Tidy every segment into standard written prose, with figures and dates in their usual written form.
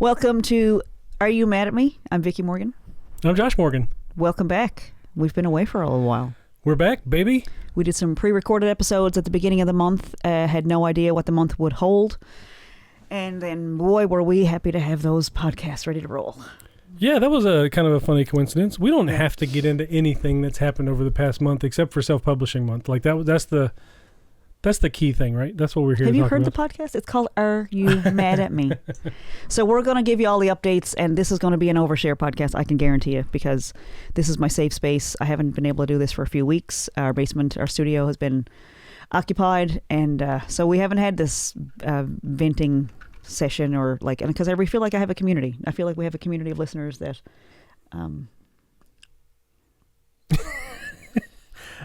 Welcome to Are You Mad at Me? I'm Vickie Morgan. I'm Josh Morgan. Welcome back. We've been away for a little while. We're back, baby. We did some pre-recorded episodes at the beginning of the month. Had no idea what the month would hold. And then, boy, were we happy to have those podcasts ready to roll. Yeah, that was a kind of a funny coincidence. We don't have to get into anything that's happened over the past month except for Self Publishing Month. Like that's the key thing, right? That's what we're here to talk about. Have you heard the podcast? It's called Are You Mad at Me? So we're going to give you all the updates, and this is going to be an overshare podcast, I can guarantee you, because this is my safe space. I haven't been able to do this for a few weeks. Our basement, our studio has been occupied, and so we haven't had this venting session or like, and because I feel like I have a community. I feel like we have a community of listeners that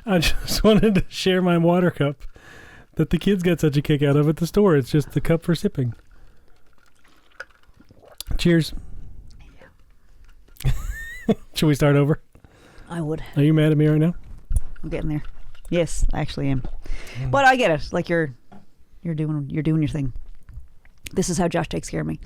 I just wanted to share my water cup that the kids got such a kick out of at the store. It's just the cup for sipping. Cheers. Should we start over? I would. Are you mad at me right now? I'm getting there. Yes, I actually am. But I get it. Like you're doing your thing. This is how Josh takes care of me.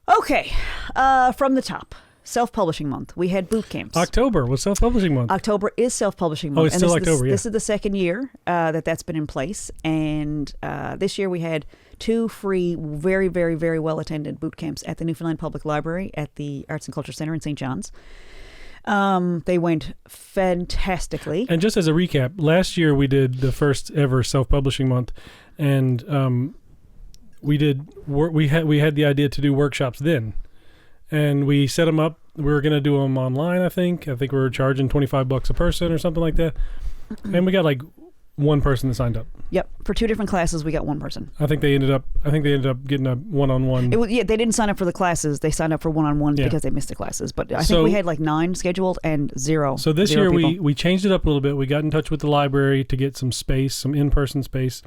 Okay, from the top. Self-Publishing Month. We had boot camps. October was Self-Publishing Month. October is Self-Publishing Month. Oh, it's still October, yeah. This is the second year that's been in place. And this year we had 2 free, very, very, very well-attended boot camps at the Newfoundland Public Library at the Arts and Culture Center in St. John's. They went fantastically. And just as a recap, last year we did the first ever Self-Publishing Month, and we had the idea to do workshops then. And we set them up. We were going to do them online, I think. I think we were charging $25 a person or something like that. And we got like one person that signed up. Yep. For 2 different classes, we got one person. I think they ended up getting a one-on-one. They didn't sign up for the classes. They signed up for one-on-ones because they missed the classes. But I think we had like 9 scheduled and 0. So this year we changed it up a little bit. We got in touch with the library to get some space, some in-person space.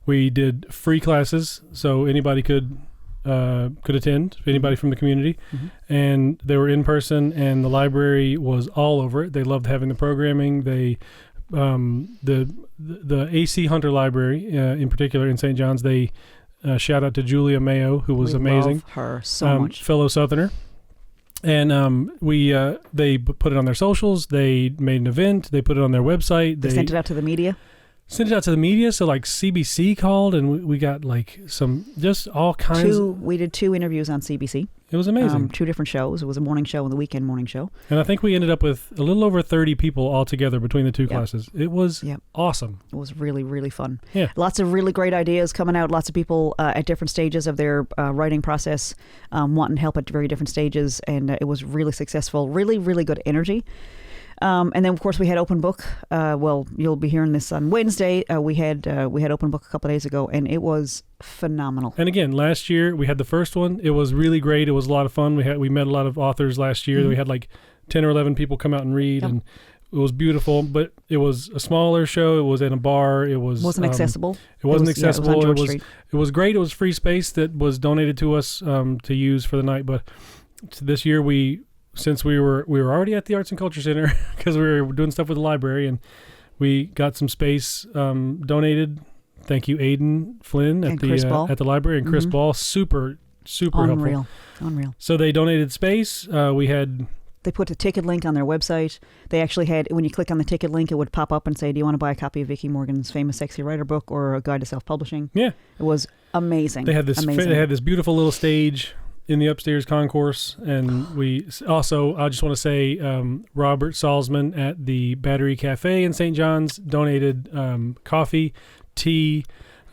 We did free classes, so anybody could attend, anybody from the community, and they were in person, and the library was all over it. They loved having the programming. They the AC Hunter Library in particular in St. John's, they shout out to Julia Mayo, who was amazing. Love her so much. Fellow Southerner. And they put it on their socials. They made an event. They put it on their website. They sent it out to the media. Sent it out to the media, so like CBC called, and we got like some, just all kinds. We did 2 interviews on CBC. It was amazing. 2 different shows. It was a morning show and the weekend morning show. And I think we ended up with a little over 30 people all together between the 2 classes. It was awesome. It was really, really fun. Yeah. Lots of really great ideas coming out. Lots of people at different stages of their writing process wanting help at very different stages, and it was really successful. Really, really good energy. And then, of course, we had open book. Well, you'll be hearing this on Wednesday. We had open book a couple of days ago, and it was phenomenal. And again, last year we had the first one. It was really great. It was a lot of fun. We met a lot of authors last year. We had like 10 or 11 people come out and read, and it was beautiful. But it was a smaller show. It was in a bar. It wasn't accessible. It wasn't accessible. It was on George Street. It was great. It was free space that was donated to us to use for the night. But this year since we were already at the Arts and Culture Center because we were doing stuff with the library, and we got some space donated. Thank you, Aiden Flynn at the library, and Chris Ball. Super helpful. Unreal. So they donated space. They put a ticket link on their website. They actually had, when you click on the ticket link, it would pop up and say, do you want to buy a copy of Vickie Morgan's Famous Sexy Writer book or a guide to self-publishing? Yeah. It was amazing. They had this beautiful little stage in the upstairs concourse, and we also, I just want to say, Robert Salzman at the Battery Cafe in St. John's donated coffee, tea,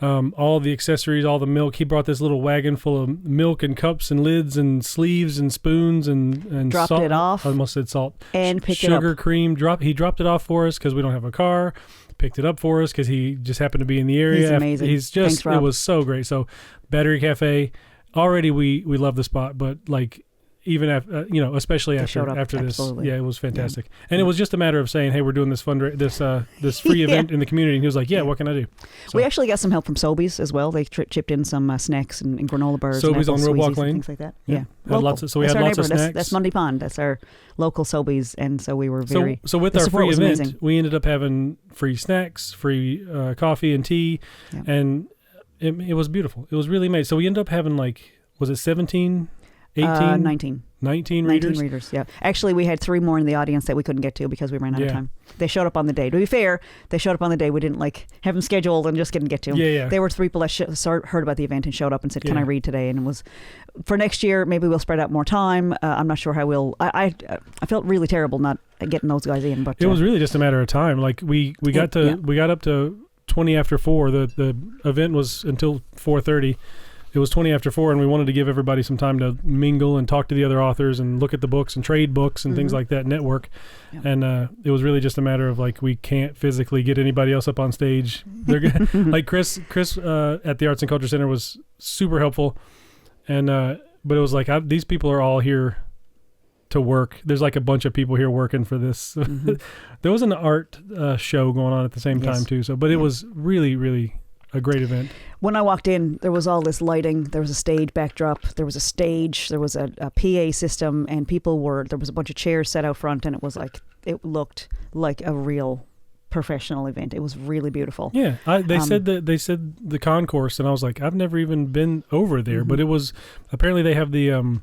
all the accessories, all the milk. He brought this little wagon full of milk and cups and lids and sleeves and spoons and dropped salt. It off. I almost said salt. And picked it up. Sugar, cream. He dropped it off for us because we don't have a car. Picked it up for us because he just happened to be in the area. He's amazing. Thanks, Rob. It was so great. So Battery Cafe. Already we love the spot, but like even after, especially after this, it was fantastic. Yeah. And it was just a matter of saying, hey, we're doing this this free event in the community. And he was like, what can I do? So, we actually got some help from Sobeys as well. They chipped in some snacks and granola bars. Sobeys and on Roadblock Lane. Things like that. Yeah. We had lots of snacks. That's Mundy Pond. That's our local Sobeys. And so we were very... So with our free event, we ended up having free snacks, free coffee and tea. Yeah. And it was beautiful. It was really amazing. So we ended up having like was it 17, 18? 19. 19 readers? 19 readers, yeah. Actually, we had 3 more in the audience that we couldn't get to because we ran out of Yeah. time. They showed up on the day. To be fair, they showed up on the day. We didn't have them scheduled and just couldn't get to them. Yeah. They were 3 people that heard about the event and showed up and said, "Can Yeah. I read today?" And it was for next year. Maybe we'll spread out more time. I'm not sure how we'll. I felt really terrible not getting those guys in, but It was really just a matter of time. Like we got up to 20 after 4. The event was until 4:30. It was 20 after 4, and we wanted to give everybody some time to mingle and talk to the other authors and look at the books and trade books and things like that, network. Yeah. And it was really just a matter of like, we can't physically get anybody else up on stage. They're like Chris at the Arts and Culture Center was super helpful. And but it was like, these people are all here to work. There's like a bunch of people here working for this. There was an art show going on at the same time too. So, but it was really, really a great event. When I walked in, there was all this lighting. There was a stage backdrop. There was a stage. There was a PA system, and there was a bunch of chairs set out front, and it looked like a real professional event. It was really beautiful. Yeah, they said the concourse, and I was like, I've never even been over there, but it was apparently they have the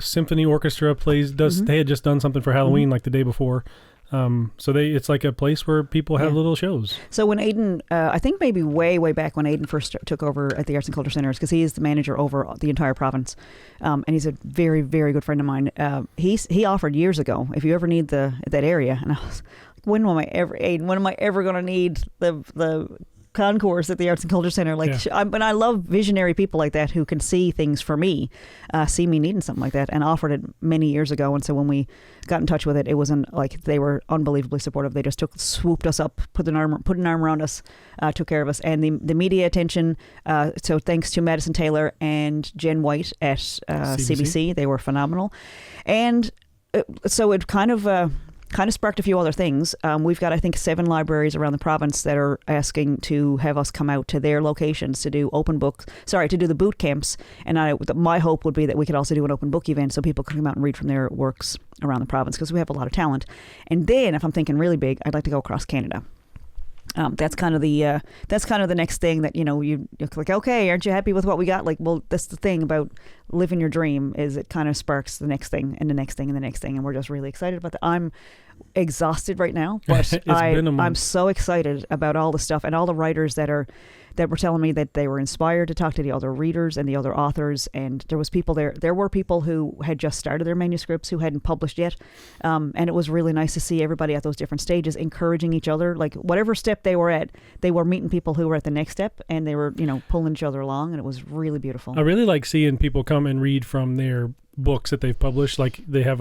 symphony orchestra plays. They had just done something for Halloween like the day before. So it's like a place where people have little shows. So when Aidan, I think maybe way back when Aidan first took over at the Arts and Culture Centers, because he is the manager over the entire province, and he's a very, very good friend of mine. He offered years ago, if you ever need that area, and I was, when am I ever going to need the concourse at the Arts and Culture Center? But I love visionary people like that who can see things for me, see me needing something like that, and offered it many years ago. And so when we got in touch with it, it wasn't like they were unbelievably supportive. They just swooped us up, put an arm around us, took care of us, and the media attention. So thanks to Madison Taylor and Jen White at CBC, they were phenomenal, and so it kind of sparked a few other things. We've got, I think, 7 libraries around the province that are asking to have us come out to their locations to do to do the boot camps. And my hope would be that we could also do an open book event so people could come out and read from their works around the province, because we have a lot of talent. And then, if I'm thinking really big, I'd like to go across Canada. That's kind of the next thing that, you're like, okay, aren't you happy with what we got? Like, well, that's the thing about living your dream, is it kind of sparks the next thing and the next thing and the next thing, and we're just really excited about that. I'm exhausted right now, but I'm so excited about all the stuff and all the writers that were telling me that they were inspired to talk to the other readers and the other authors. And there was people there were people who had just started their manuscripts who hadn't published yet, and it was really nice to see everybody at those different stages encouraging each other. Like, whatever step they were at, they were meeting people who were at the next step, and they were pulling each other along, and it was really beautiful. I really like seeing people come and read from their books that they've published. Like, they have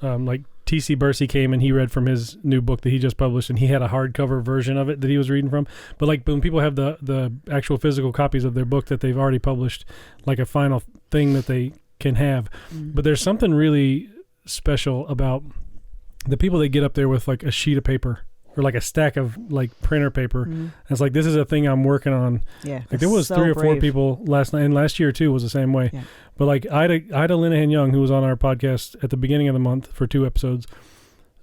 like T.C. Bursey came and he read from his new book that he just published, and he had a hardcover version of it that he was reading from. But like, when people have the actual physical copies of their book that they've already published, like a final thing that they can have. But there's something really special about the people that get up there with like a sheet of paper or like a stack of like printer paper. And it's like, this is a thing I'm working on. Yeah. Like, there was 3 or 4 people last night, and last year too was the same way. Yeah. But like, Ida Linehan Young, who was on our podcast at the beginning of the month for 2 episodes,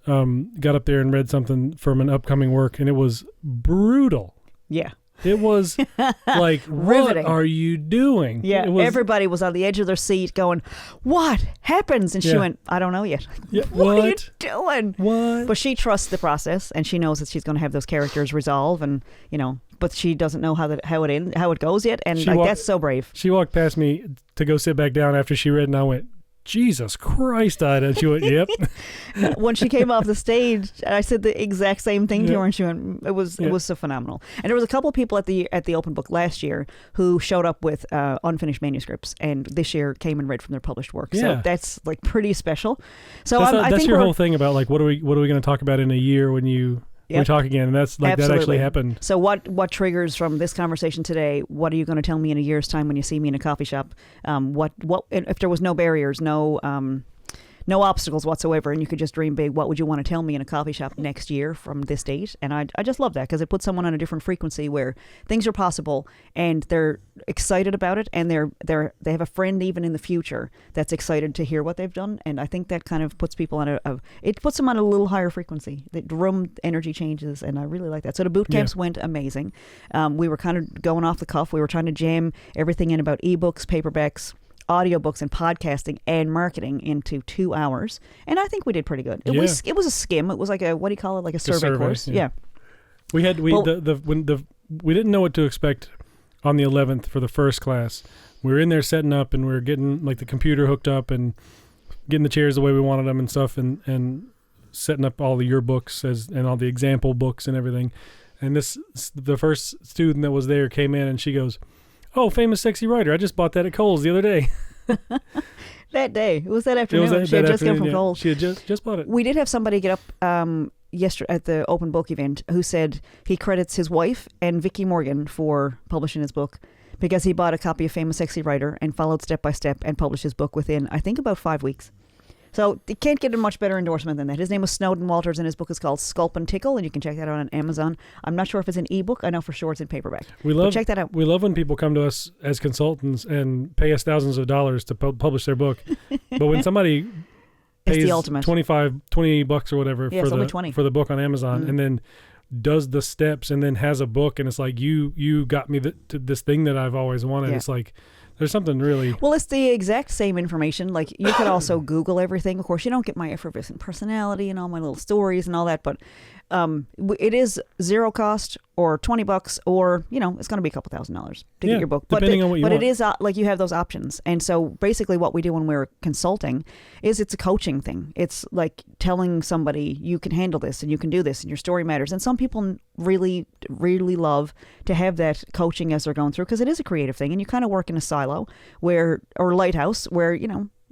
got up there and read something from an upcoming work, and it was brutal. Yeah. It was like, riveting. What are you doing? Yeah, everybody was on the edge of their seat going, what happens? And she went, I don't know yet. Yeah, what are you doing? What? But she trusts the process, and she knows that she's going to have those characters resolve, and, but she doesn't know how it goes yet, and that's so brave. She walked past me to go sit back down after she read, and I went, Jesus Christ, Ida. And she went, yep. When she came off the stage, I said the exact same thing to her, and she went, it was so phenomenal. And there was a couple of people at the open book last year who showed up with unfinished manuscripts, and this year came and read from their published work. Yeah. So that's like pretty special. So that's your whole thing about like, what are we going to talk about in a year when we talk again? And that's like, absolutely. that actually happened. So what triggers from this conversation today? What are you going to tell me in a year's time when you see me in a coffee shop? What if there was no barriers, no no obstacles whatsoever, and you could just dream big. What would you want to tell me in a coffee shop next year from this date? And I just love that, because it puts someone on a different frequency where things are possible, and they're excited about it, and they have a friend even in the future that's excited to hear what they've done. And I think that kind of puts people on it puts them on a little higher frequency. The room energy changes, and I really like that. So the boot camps went amazing. We were kind of going off the cuff. We were trying to jam everything in about ebooks, paperbacks, audiobooks, and podcasting and marketing into 2 hours, and I think we did pretty good. It was a skim. It was like a, what do you call it, like a survey course. Yeah. We didn't know what to expect on the 11th for the first class. We were in there setting up, and we were getting like the computer hooked up and getting the chairs the way we wanted them and stuff, and setting up all the yearbooks and all the example books and everything. And the first student that was there came in, and she goes, "Oh, famous sexy writer! I just bought that at Kohl's the other day." That day, it was that afternoon. She had just come from Kohl's. She had just bought it. We did have somebody get up yesterday at the open book event who said he credits his wife and Vickie Morgan for publishing his book, because he bought a copy of Famous Sexy Writer and followed step by step and published his book within, I think, about 5 weeks. So you can't get a much better endorsement than that. His name was Snowden Walters, and his book is called Sculpt and Tickle, and you can check that out on Amazon. I'm not sure if it's an ebook. I know for sure it's in paperback. Check that out. We love when people come to us as consultants and pay us thousands of dollars to publish their book. But when somebody pays $20 or whatever for the book on Amazon, and then does the steps and then has a book, and it's like, you got me to this thing that I've always wanted. It's like, there's something really... Well, it's the exact same information. Like, you could also Google everything. Of course, you don't get my effervescent personality and all my little stories and all that, but it is zero cost, or $20, or, it's going to be a couple $1,000s to get your book. Depending on what you want. But it is like, you have those options. And so basically what we do when we're consulting is it's a coaching thing. It's like telling somebody, you can handle this and you can do this and your story matters. And some people really, really love to have that coaching as they're going through, because it is a creative thing, and you kind of work in a silo or lighthouse where,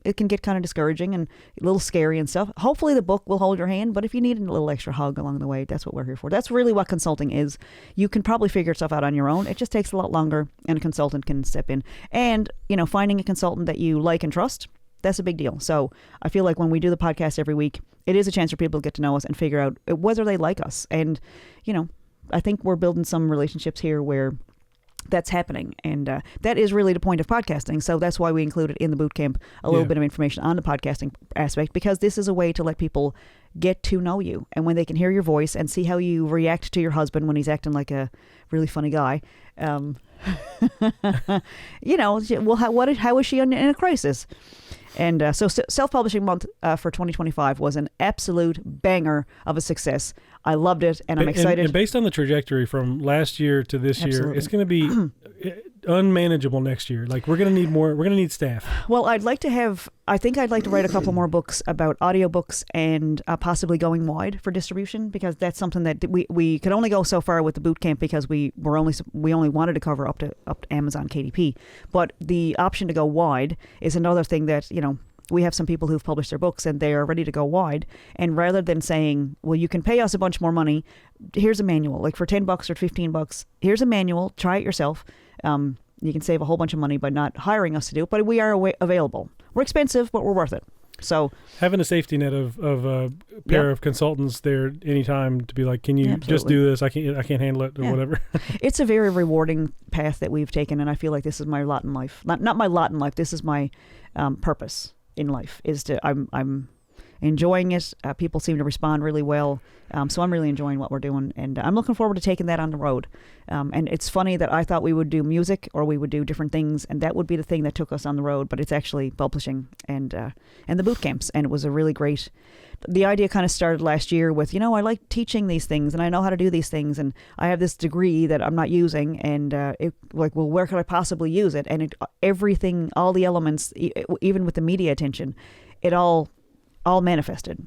it can get kind of discouraging and a little scary and stuff. Hopefully the book will hold your hand, but if you need a little extra hug along the way, that's what we're here for. That's really what consulting is. You can probably figure stuff out on your own. It just takes a lot longer, and a consultant can step in. And, finding a consultant that you like and trust, that's a big deal. So I feel like when we do the podcast every week, it is a chance for people to get to know us and figure out whether they like us. And, I think we're building some relationships here where that's happening, and that is really the point of podcasting. So that's why we included in the boot camp a little bit of information on the podcasting aspect, because this is a way to let people get to know you, and when they can hear your voice and see how you react to your husband when he's acting like a really funny guy, how is she in a crisis? And so Self-Publishing Month for 2025 was an absolute banger of a success. I loved it, and I'm excited. And based on the trajectory from last year to this year, it's going to be unmanageable next year. Like, we're going to need more. We're going to need staff. Well, I think I'd like to write a couple more books about audiobooks, and possibly going wide for distribution, because that's something that we could only go so far with the boot camp, because we only wanted to cover up to Amazon KDP. But the option to go wide is another thing that, we have some people who've published their books and they are ready to go wide. And rather than saying, well, you can pay us a bunch more money, here's a manual, like for $10 or $15, here's a manual, try it yourself. You can save a whole bunch of money by not hiring us to do it, but we are available. We're expensive, but we're worth it. So having a safety net of a pair of consultants there anytime to be like, can you just do this? I can't handle it, or whatever. It's a very rewarding path that we've taken, and I feel like this is my lot in life. Not my lot in life. This is my purpose in life. I'm enjoying it. People seem to respond really well. So I'm really enjoying what we're doing, and I'm looking forward to taking that on the road. And it's funny that I thought we would do music, or we would do different things, and that would be the thing that took us on the road, but it's actually publishing and the boot camps. And it was a really great... The idea kind of started last year with, I like teaching these things, and I know how to do these things, and I have this degree that I'm not using, and where could I possibly use it? And everything, all the elements, even with the media attention, it all manifested.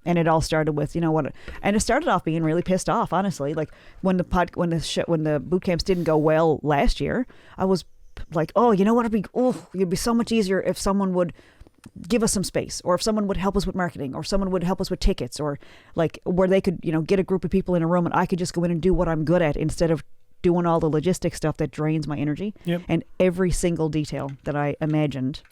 And it all started with, and it started off being really pissed off, honestly. Like when the boot camps didn't go well last year, I was like, it'd be so much easier if someone would give us some space, or if someone would help us with marketing, or someone would help us with tickets, or like where they could, get a group of people in a room and I could just go in and do what I'm good at, instead of doing all the logistic stuff that drains my energy. Yep. And every single detail that I imagined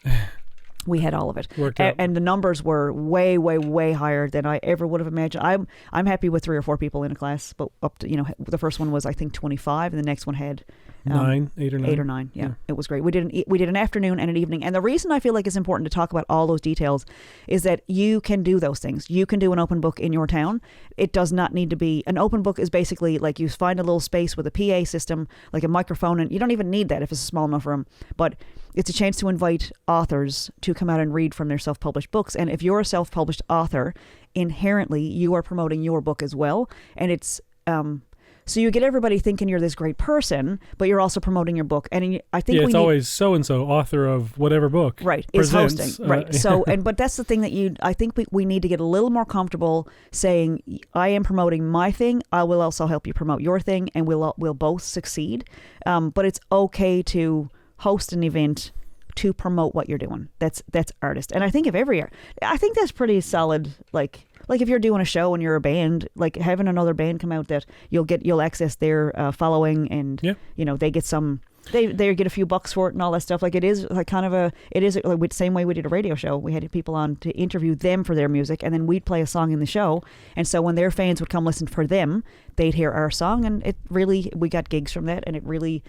We had all of it. Worked out. And the numbers were way, way, way higher than I ever would have imagined. I'm happy with 3 or 4 people in a class, but up to, the first one was, I think, 25, and the next one had 8 or 9. 8 or 9. Yeah. It was great. We did an afternoon and an evening. And the reason I feel like it's important to talk about all those details is that you can do those things. You can do an open book in your town. It does not need to be an open book. Is basically like you find a little space with a PA system, like a microphone, and you don't even need that if it's a small enough room. But it's a chance to invite authors to come out and read from their self-published books. And if you're a self-published author, inherently you are promoting your book as well. And it's so you get everybody thinking you're this great person, but you're also promoting your book. And I think it's always so and so author of whatever book, right? Presents, is hosting, right? So but that's the thing that I think we need to get a little more comfortable saying, I am promoting my thing. I will also help you promote your thing, and we'll both succeed. But it's okay to host an event to promote what you're doing. That's artist. And I think I think that's pretty solid. Like if you're doing a show and you're a band, like having another band come out that you'll access their following, and they get some, they get a few bucks for it and all that stuff. Like it is like the same way we did a radio show. We had people on to interview them for their music, and then we'd play a song in the show. And so when their fans would come listen for them, they'd hear our song, and we got gigs from that. And it really,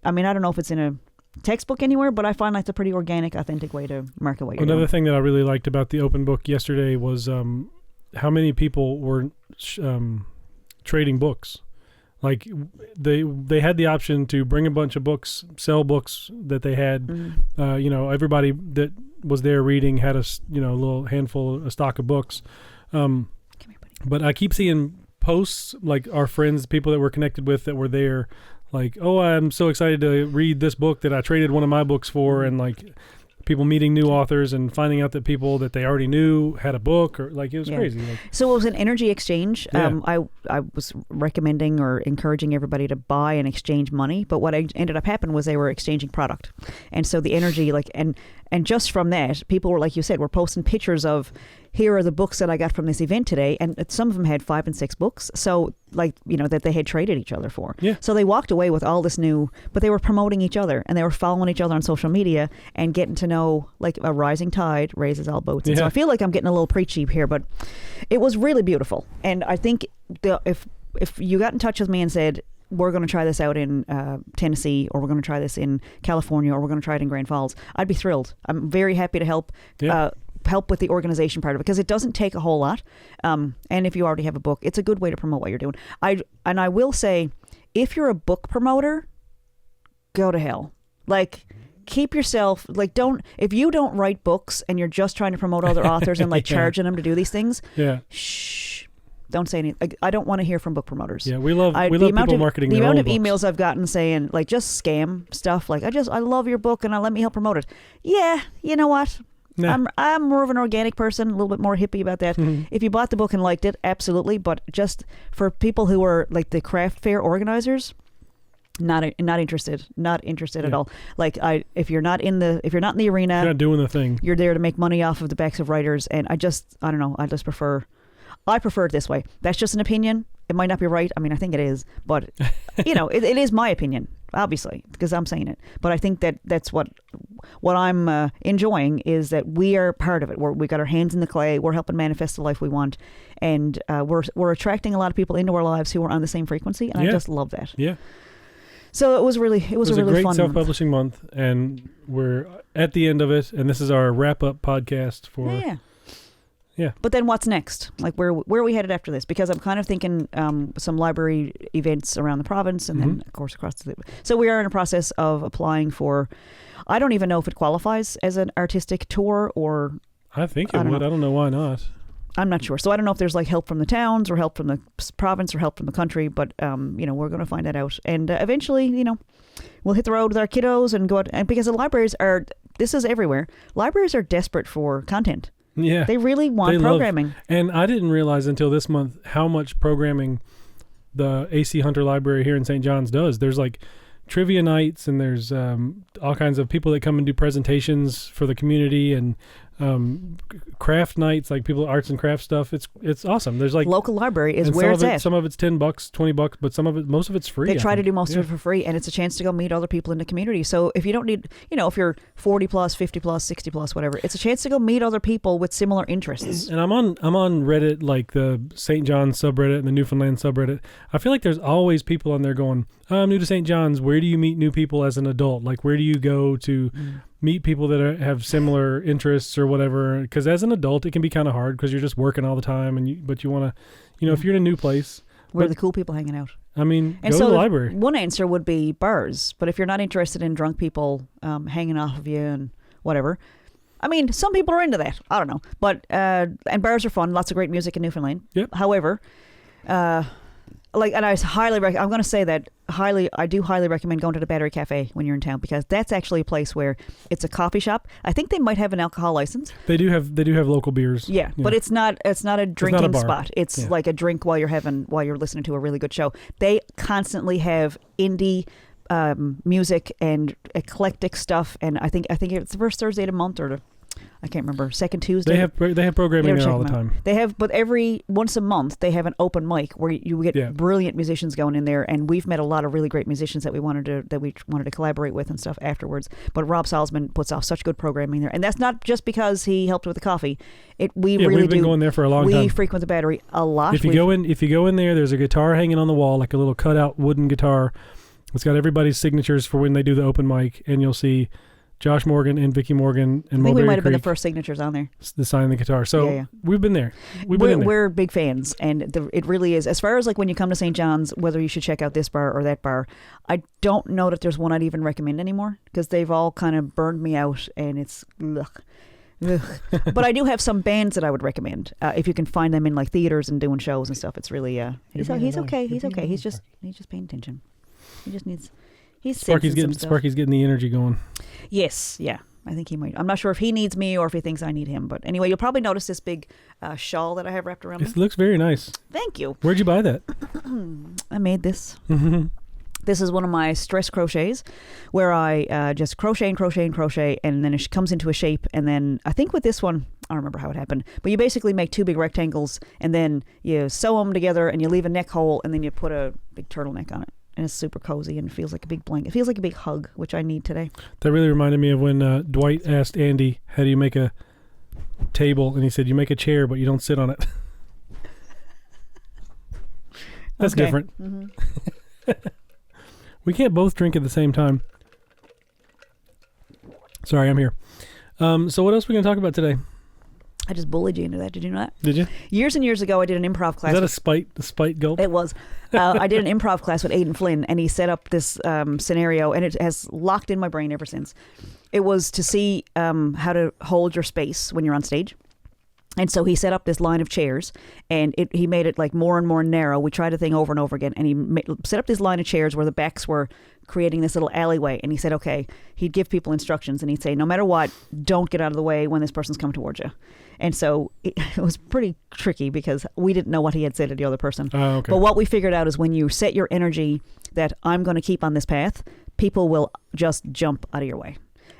I mean, I don't know if it's in a textbook anywhere, but I find that's a pretty organic, authentic way to market what you're doing. Another thing that I really liked about the open book yesterday was how many people were trading books. Like they had the option to bring a bunch of books, sell books that they had. Mm-hmm. Everybody that was there reading had a little handful, a stock of books. But I keep seeing posts, like our friends, people that we're connected with that were there, like, oh, I'm so excited to read this book that I traded one of my books for, and like people meeting new authors and finding out that people that they already knew had a book, or like it was crazy. Like, so it was an energy exchange. Yeah. I was recommending or encouraging everybody to buy and exchange money, but what ended up happening was they were exchanging product, and so the energy, like, and just from that, people were, like you said, were posting pictures of, here are the books that I got from this event today, and some of them had 5 and 6 books, so like, that they had traded each other for. Yeah. So they walked away with all this new, but they were promoting each other, and they were following each other on social media and getting to know, like, a rising tide raises all boats. And so I feel like I'm getting a little preachy here, but it was really beautiful. And I think if you got in touch with me and said, we're going to try this out in Tennessee, or we're going to try this in California, or we're going to try it in Grand Falls, I'd be thrilled. I'm very happy to help. Help with the organization part of it, because it doesn't take a whole lot. And if you already have a book, it's a good way to promote what you're doing. I will say, if you're a book promoter, go to hell. Like, keep yourself, like, if you don't write books and you're just trying to promote other authors and like charging them to do these things, shh, don't say anything. I don't want to hear from book promoters. Yeah, we love people marketing their own books. The amount of emails I've gotten saying, like, just scam stuff, like, I love your book and let me help promote it. Yeah, you know what? Nah. I'm more of an organic person, a little bit more hippie about that. Mm-hmm. If you bought the book and liked it, absolutely. But just for people who are like the craft fair organizers, not interested at all. Like, if you're not in the arena, you're not doing the thing. You're there to make money off of the backs of writers, and I don't know. I prefer it this way. That's just an opinion. It might not be right. I mean, I think it is, but it is my opinion, obviously, because I'm saying it. But I think that's what I'm enjoying, is that we are part of it. We got our hands in the clay. We're helping manifest the life we want, and we're attracting a lot of people into our lives who are on the same frequency, and I just love that. Yeah. So it was a really a great fun self-publishing month, and we're at the end of it, and this is our wrap-up podcast for. Yeah. Yeah. But then what's next? Like, where are we headed after this? Because I'm kind of thinking some library events around the province, and then, of course, across the... So we are in a process of applying for... I don't even know if it qualifies as an artistic tour, or... I think it would. I don't know why not. I'm not sure. So I don't know if there's like help from the towns, or help from the province, or help from the country, but we're going to find that out. And eventually, we'll hit the road with our kiddos and go out. And because the libraries are... This is everywhere. Libraries are desperate for content. Yeah. They really want programming. And I didn't realize until this month how much programming the AC Hunter Library here in St. John's does. There's like trivia nights, and there's all kinds of people that come and do presentations for the community, and craft nights, like people arts and craft stuff. It's awesome. There's like local library is where it's at. Some of it's $10, $20, but most of it's free. They try to do most of it for free, and it's a chance to go meet other people in the community. So if you don't need, if you're 40 plus, 50 plus, 60 plus, whatever, it's a chance to go meet other people with similar interests. And I'm on Reddit, like the St. John's subreddit and the Newfoundland subreddit. I feel like there's always people on there going, I'm new to St. John's. Where do you meet new people as an adult? Like, where do you go to meet people that have similar interests or whatever? Because as an adult, it can be kind of hard because you're just working all the time, but you want to, if you're in a new place. Where are the cool people hanging out? I mean, go to the library. One answer would be bars, but if you're not interested in drunk people hanging off of you and whatever, I mean, some people are into that. I don't know, but and bars are fun. Lots of great music in Newfoundland. Yep. However, and I I'm going to say that I do highly recommend going to the Battery Cafe when you're in town, because that's actually a place where it's a coffee shop. I think they might have an alcohol license. They do have local beers. Yeah, but it's not a drinking spot. It's like a drink while you're listening to a really good show. They constantly have indie music and eclectic stuff, and I think it's the first Thursday of the month, or I can't remember, second Tuesday. They have programming there all the time. They have, but once a month they have an open mic where you get brilliant musicians going in there, and we've met a lot of really great musicians that we wanted to collaborate with and stuff afterwards. But Rob Salzman puts off such good programming there, and that's not just because he helped with the coffee. We've been going there for a long time. We frequent the Battery a lot. If you go in there, there's a guitar hanging on the wall, like a little cutout wooden guitar. It's got everybody's signatures for when they do the open mic, and you'll see Josh Morgan and Vickie Morgan and I think we might have been Creek, the first signatures on there. the sign the guitar. So we've been there. We're big fans, and it really is. As far as like when you come to St. John's, whether you should check out this bar or that bar, I don't know that there's one I'd even recommend anymore, because they've all kind of burned me out, and it's ugh. But I do have some bands that I would recommend if you can find them in like theaters and doing shows and stuff. It's really he's okay. He's okay. He's just paying attention. He just needs. Sparky's getting the energy going. Yes, yeah. I think he might. I'm not sure if he needs me or if he thinks I need him. But anyway, you'll probably notice this big shawl that I have wrapped around me. It looks very nice. Thank you. Where'd you buy that? I made this. This is one of my stress crochets, where I just crochet and crochet and crochet, and then it comes into a shape. And then I think with this one, I don't remember how it happened, but you basically make two big rectangles, and then you sew them together, and you leave a neck hole, and then you put a big turtleneck on it. And it's super cozy and feels like a big blanket. It feels like a big hug, which I need today. That really reminded me of when Dwight asked Andy, how do you make a table? And he said, you make a chair, but you don't sit on it. That's different. Mm-hmm. We can't both drink at the same time. Sorry, I'm here. So what else are we going to talk about today? I just bullied you into that. Did you know that? Did you? Years and years ago, I did an improv class. Is that a spite gulp? It was. I did an improv class with Aidan Flynn, and he set up this scenario, and it has locked in my brain ever since. It was to see how to hold your space when you're on stage. And so he set up this line of chairs, and he made it like more and more narrow. We tried the thing over and over again, and he set up this line of chairs where the backs were creating this little alleyway. And he said, okay, he'd give people instructions, and he'd say, no matter what, don't get out of the way when this person's coming towards you. And so it was pretty tricky because we didn't know what he had said to the other person. Okay. But what we figured out is when you set your energy that I'm going to keep on this path, people will just jump out of your way.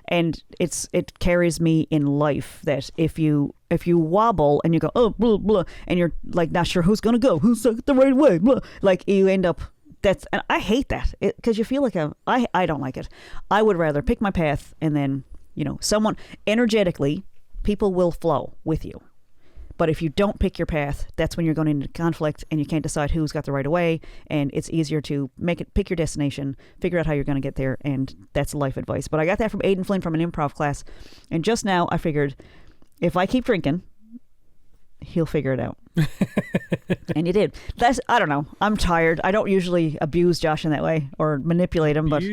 And it carries me in life that if you wobble and you go, oh, blah, blah, and you're like not sure who's going to go, who's the right way, blah, like you end up, and I hate that because you feel like I don't like it. I would rather pick my path, and then, someone energetically, people will flow with you. But if you don't pick your path, that's when you're going into conflict and you can't decide who's got the right of way. And it's easier to pick your destination, figure out how you're going to get there. And that's life advice. But I got that from Aidan Flynn from an improv class. And just now I figured if I keep drinking, he'll figure it out. And he did. I don't know. I'm tired. I don't usually abuse Josh in that way or manipulate him. But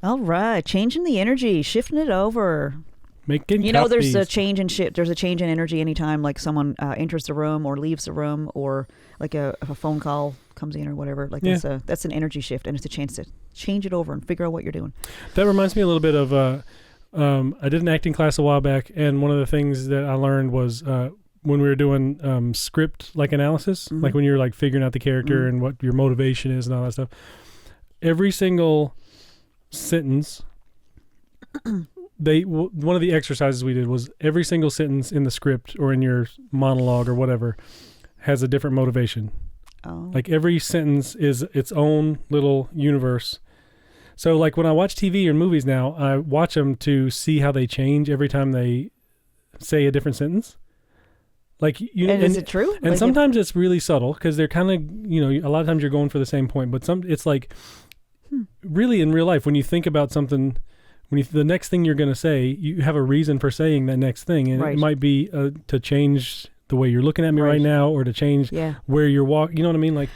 all right. Changing the energy, shifting it over. There's a change in shit. There's a change in energy anytime like someone enters the room or leaves the room, or like if a phone call comes in or whatever. Like that's an energy shift, and it's a chance to change it over and figure out what you're doing. That reminds me a little bit of I did an acting class a while back, and one of the things that I learned was when we were doing script like analysis, like when you're like figuring out the character and what your motivation is and all that stuff. Every single sentence one of the exercises we did was every single sentence in the script or in your monologue or whatever has a different motivation. Oh. Like every sentence is its own little universe. So like when I watch TV and movies now, I watch them to see how they change every time they say a different sentence. Like and is it true? And like sometimes it's really subtle because they're kind of, a lot of times you're going for the same point, but it's like really in real life when you think about something, the next thing you're going to say, you have a reason for saying that next thing, and it might be to change the way you're looking at me right now, or to change where you're walking. You know what I mean? Like,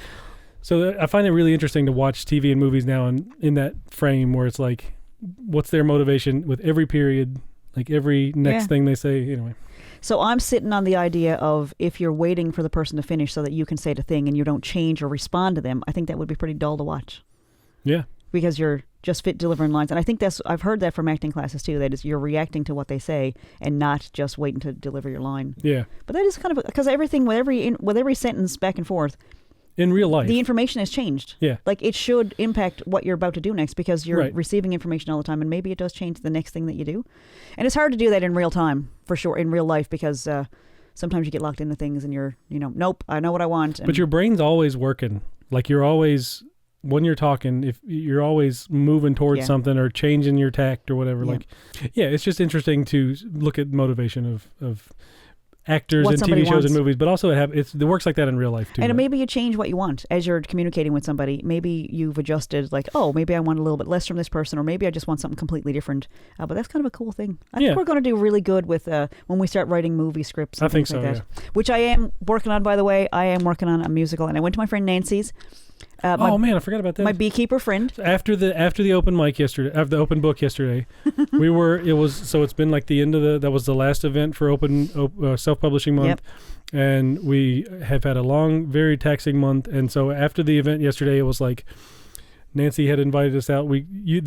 so I find it really interesting to watch TV and movies now, and in that frame where it's like, what's their motivation with every period, like every next thing they say. Anyway. So I'm sitting on the idea of if you're waiting for the person to finish so that you can say the thing and you don't change or respond to them, I think that would be pretty dull to watch. Yeah. Because you're just delivering lines. And I think I've heard that from acting classes too, that is you're reacting to what they say and not just waiting to deliver your line. Yeah. But that is kind of, because everything with every sentence back and forth, in real life, the information has changed. Yeah. Like it should impact what you're about to do next because you're receiving information all the time, and maybe it does change the next thing that you do. And it's hard to do that in real time, for sure, in real life, because sometimes you get locked into things and you're, nope, I know what I want. But your brain's always working. Like you're always, when you're talking, if you're always moving towards something or changing your tact or whatever. Like, it's just interesting to look at motivation of actors and TV shows and movies, but also it works like that in real life too. And maybe you change what you want as you're communicating with somebody. Maybe you've adjusted, like, oh, maybe I want a little bit less from this person, or maybe I just want something completely different. But that's kind of a cool thing. I think we're going to do really good with when we start writing movie scripts. And I think so, like that, which I am working on, by the way. I am working on a musical, and I went to my friend Nancy's. Oh man, I forgot about that. My beekeeper friend. After the open mic yesterday, after the open book yesterday, it's been like the end of that was the last event for Self Publishing Month, and we have had a long, very taxing month. And so after the event yesterday, it was like Nancy had invited us out.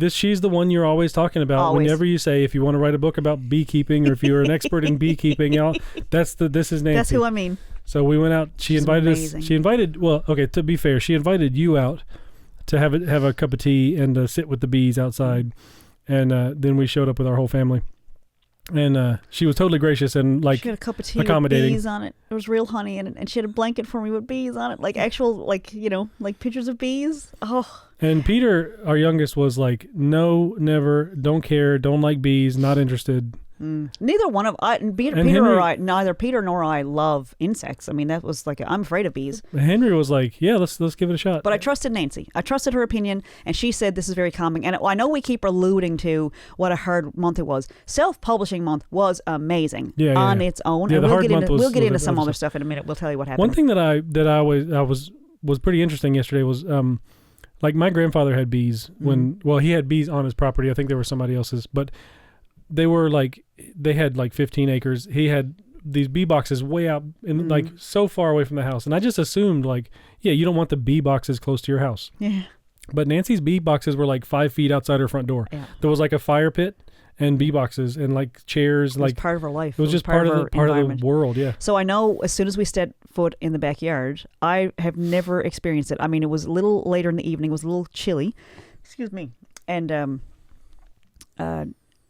She's the one you're always talking about. Always. Whenever you say if you want to write a book about beekeeping or if you're an expert in beekeeping, this is Nancy. That's who I mean. So we went out. She invited us. To be fair, she invited you out to have a cup of tea and sit with the bees outside, and then we showed up with our whole family. And she was totally gracious and like she had a cup of tea accommodating. With bees on it. There was real honey in it, and she had a blanket for me with bees on it, like actual, like like pictures of bees. Oh. And Peter, our youngest, was like, "No, never, don't care, don't like bees, not interested." Neither one of neither Peter nor I love insects. I mean, that was like I'm afraid of bees. Henry was like, "Yeah, let's give it a shot." But I trusted Nancy. I trusted her opinion, and she said this is very calming. And I know we keep alluding to what a hard month it was. Self-publishing month was amazing on its own. Yeah, and we'll get into some other stuff in a minute. We'll tell you what happened. One thing that I was pretty interesting yesterday was like my grandfather had bees he had bees on his property. I think there were somebody else's, but they had like 15 acres. He had these bee boxes way out in like so far away from the house. And I just assumed like, you don't want the bee boxes close to your house. Yeah. But Nancy's bee boxes were like 5 feet outside her front door. Yeah. There was like a fire pit and bee boxes and like chairs. It was part of her life. It was just part of the world. Yeah. So I know as soon as we stepped foot in the backyard, I have never experienced it. I mean, it was a little later in the evening. It was a little chilly. Excuse me. And,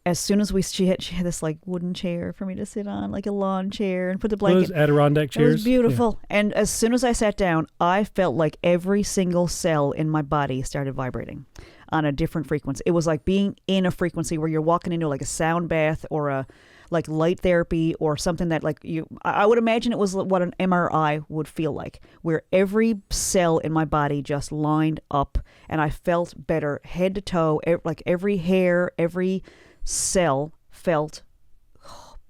as soon as she had this like wooden chair for me to sit on, like a lawn chair, and put the blanket. Those Adirondack chairs. It was beautiful. Yeah. And as soon as I sat down, I felt like every single cell in my body started vibrating on a different frequency. It was like being in a frequency where you're walking into like a sound bath or a like light therapy or something that like I would imagine it was what an MRI would feel like, where every cell in my body just lined up and I felt better head to toe, like every hair, every cell felt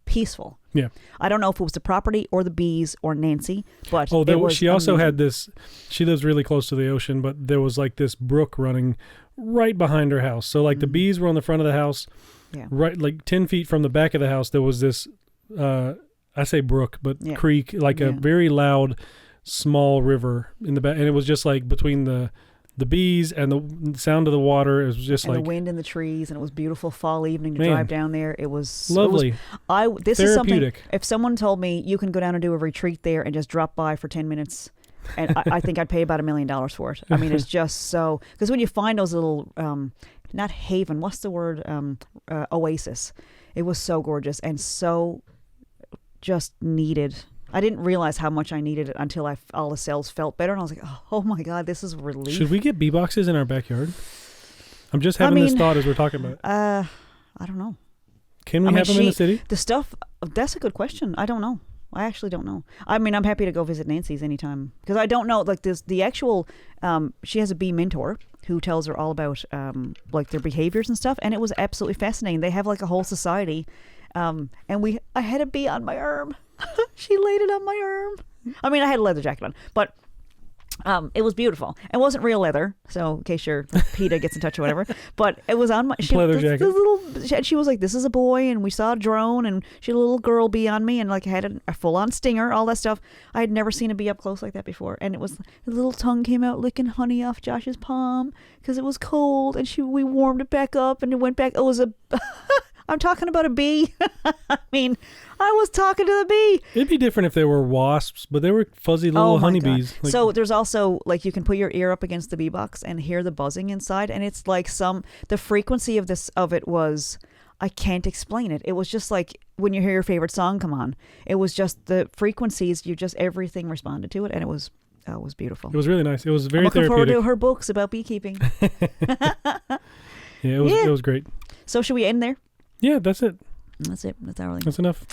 peaceful. Yeah. I don't know if it was the property or the bees or Nancy, but she also had this. She lives really close to the ocean, but there was like this brook running right behind her house. So like the bees were on the front of the house, right like 10 feet from the back of the house. There was this, I say brook, but creek, like a very loud, small river in the back, and it was just like between the bees and the sound of the water. It was just and like the wind in the trees, and it was beautiful fall evening to drive down there. It was lovely. This is something. If someone told me you can go down and do a retreat there and just drop by for 10 minutes, and I think I'd pay about $1 million for it. I mean, it's just so, because when you find those little not haven. What's the word? Oasis. It was so gorgeous and so just needed. I didn't realize how much I needed it until all the cells felt better, and I was like, oh my God, this is relief. Should we get bee boxes in our backyard? I'm just having this thought as we're talking about it. I don't know. Can we have them in the city? The stuff, that's a good question. I don't know. I actually don't know. I mean, I'm happy to go visit Nancy's anytime, because I don't know, like, the actual, she has a bee mentor who tells her all about, like, their behaviors and stuff, and it was absolutely fascinating. They have, like, a whole society, and I had a bee on my arm. She laid it on my arm. I mean, I had a leather jacket on, but it was beautiful. It wasn't real leather, so in case your PETA gets in touch or whatever. But it was on my leather jacket. She was like, "This is a boy," and we saw a drone, and she had a little girl bee on me, and like had a full-on stinger, all that stuff. I had never seen a bee up close like that before, and it was the little tongue came out licking honey off Josh's palm because it was cold, and we warmed it back up, and it went back. It was a I'm talking about a bee. I mean, I was talking to the bee. It'd be different if they were wasps, but they were fuzzy little honeybees. Like, so there's also, like, you can put your ear up against the bee box and hear the buzzing inside, and it's like the frequency of it was, I can't explain it. It was just like when you hear your favorite song come on. It was just the frequencies, everything responded to it, and it was beautiful. It was really nice. It was very therapeutic. I'm looking forward to her books about beekeeping. It was great. So should we end there? Yeah, that's it. That's it. That's our That's enough.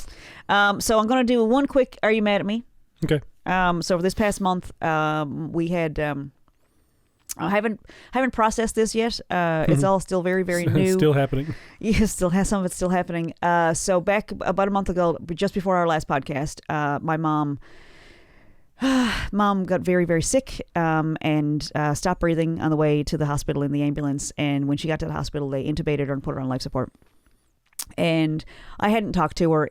So I'm going to do one quick, Are You Mad at Me? Okay. So this past month, we had, I haven't processed this yet. It's all still very, very new. It's still happening. Yeah, some of it's still happening. So back about a month ago, just before our last podcast, my mom got very, very sick and stopped breathing on the way to the hospital in the ambulance. And when she got to the hospital, they intubated her and put her on life support. And I hadn't talked to her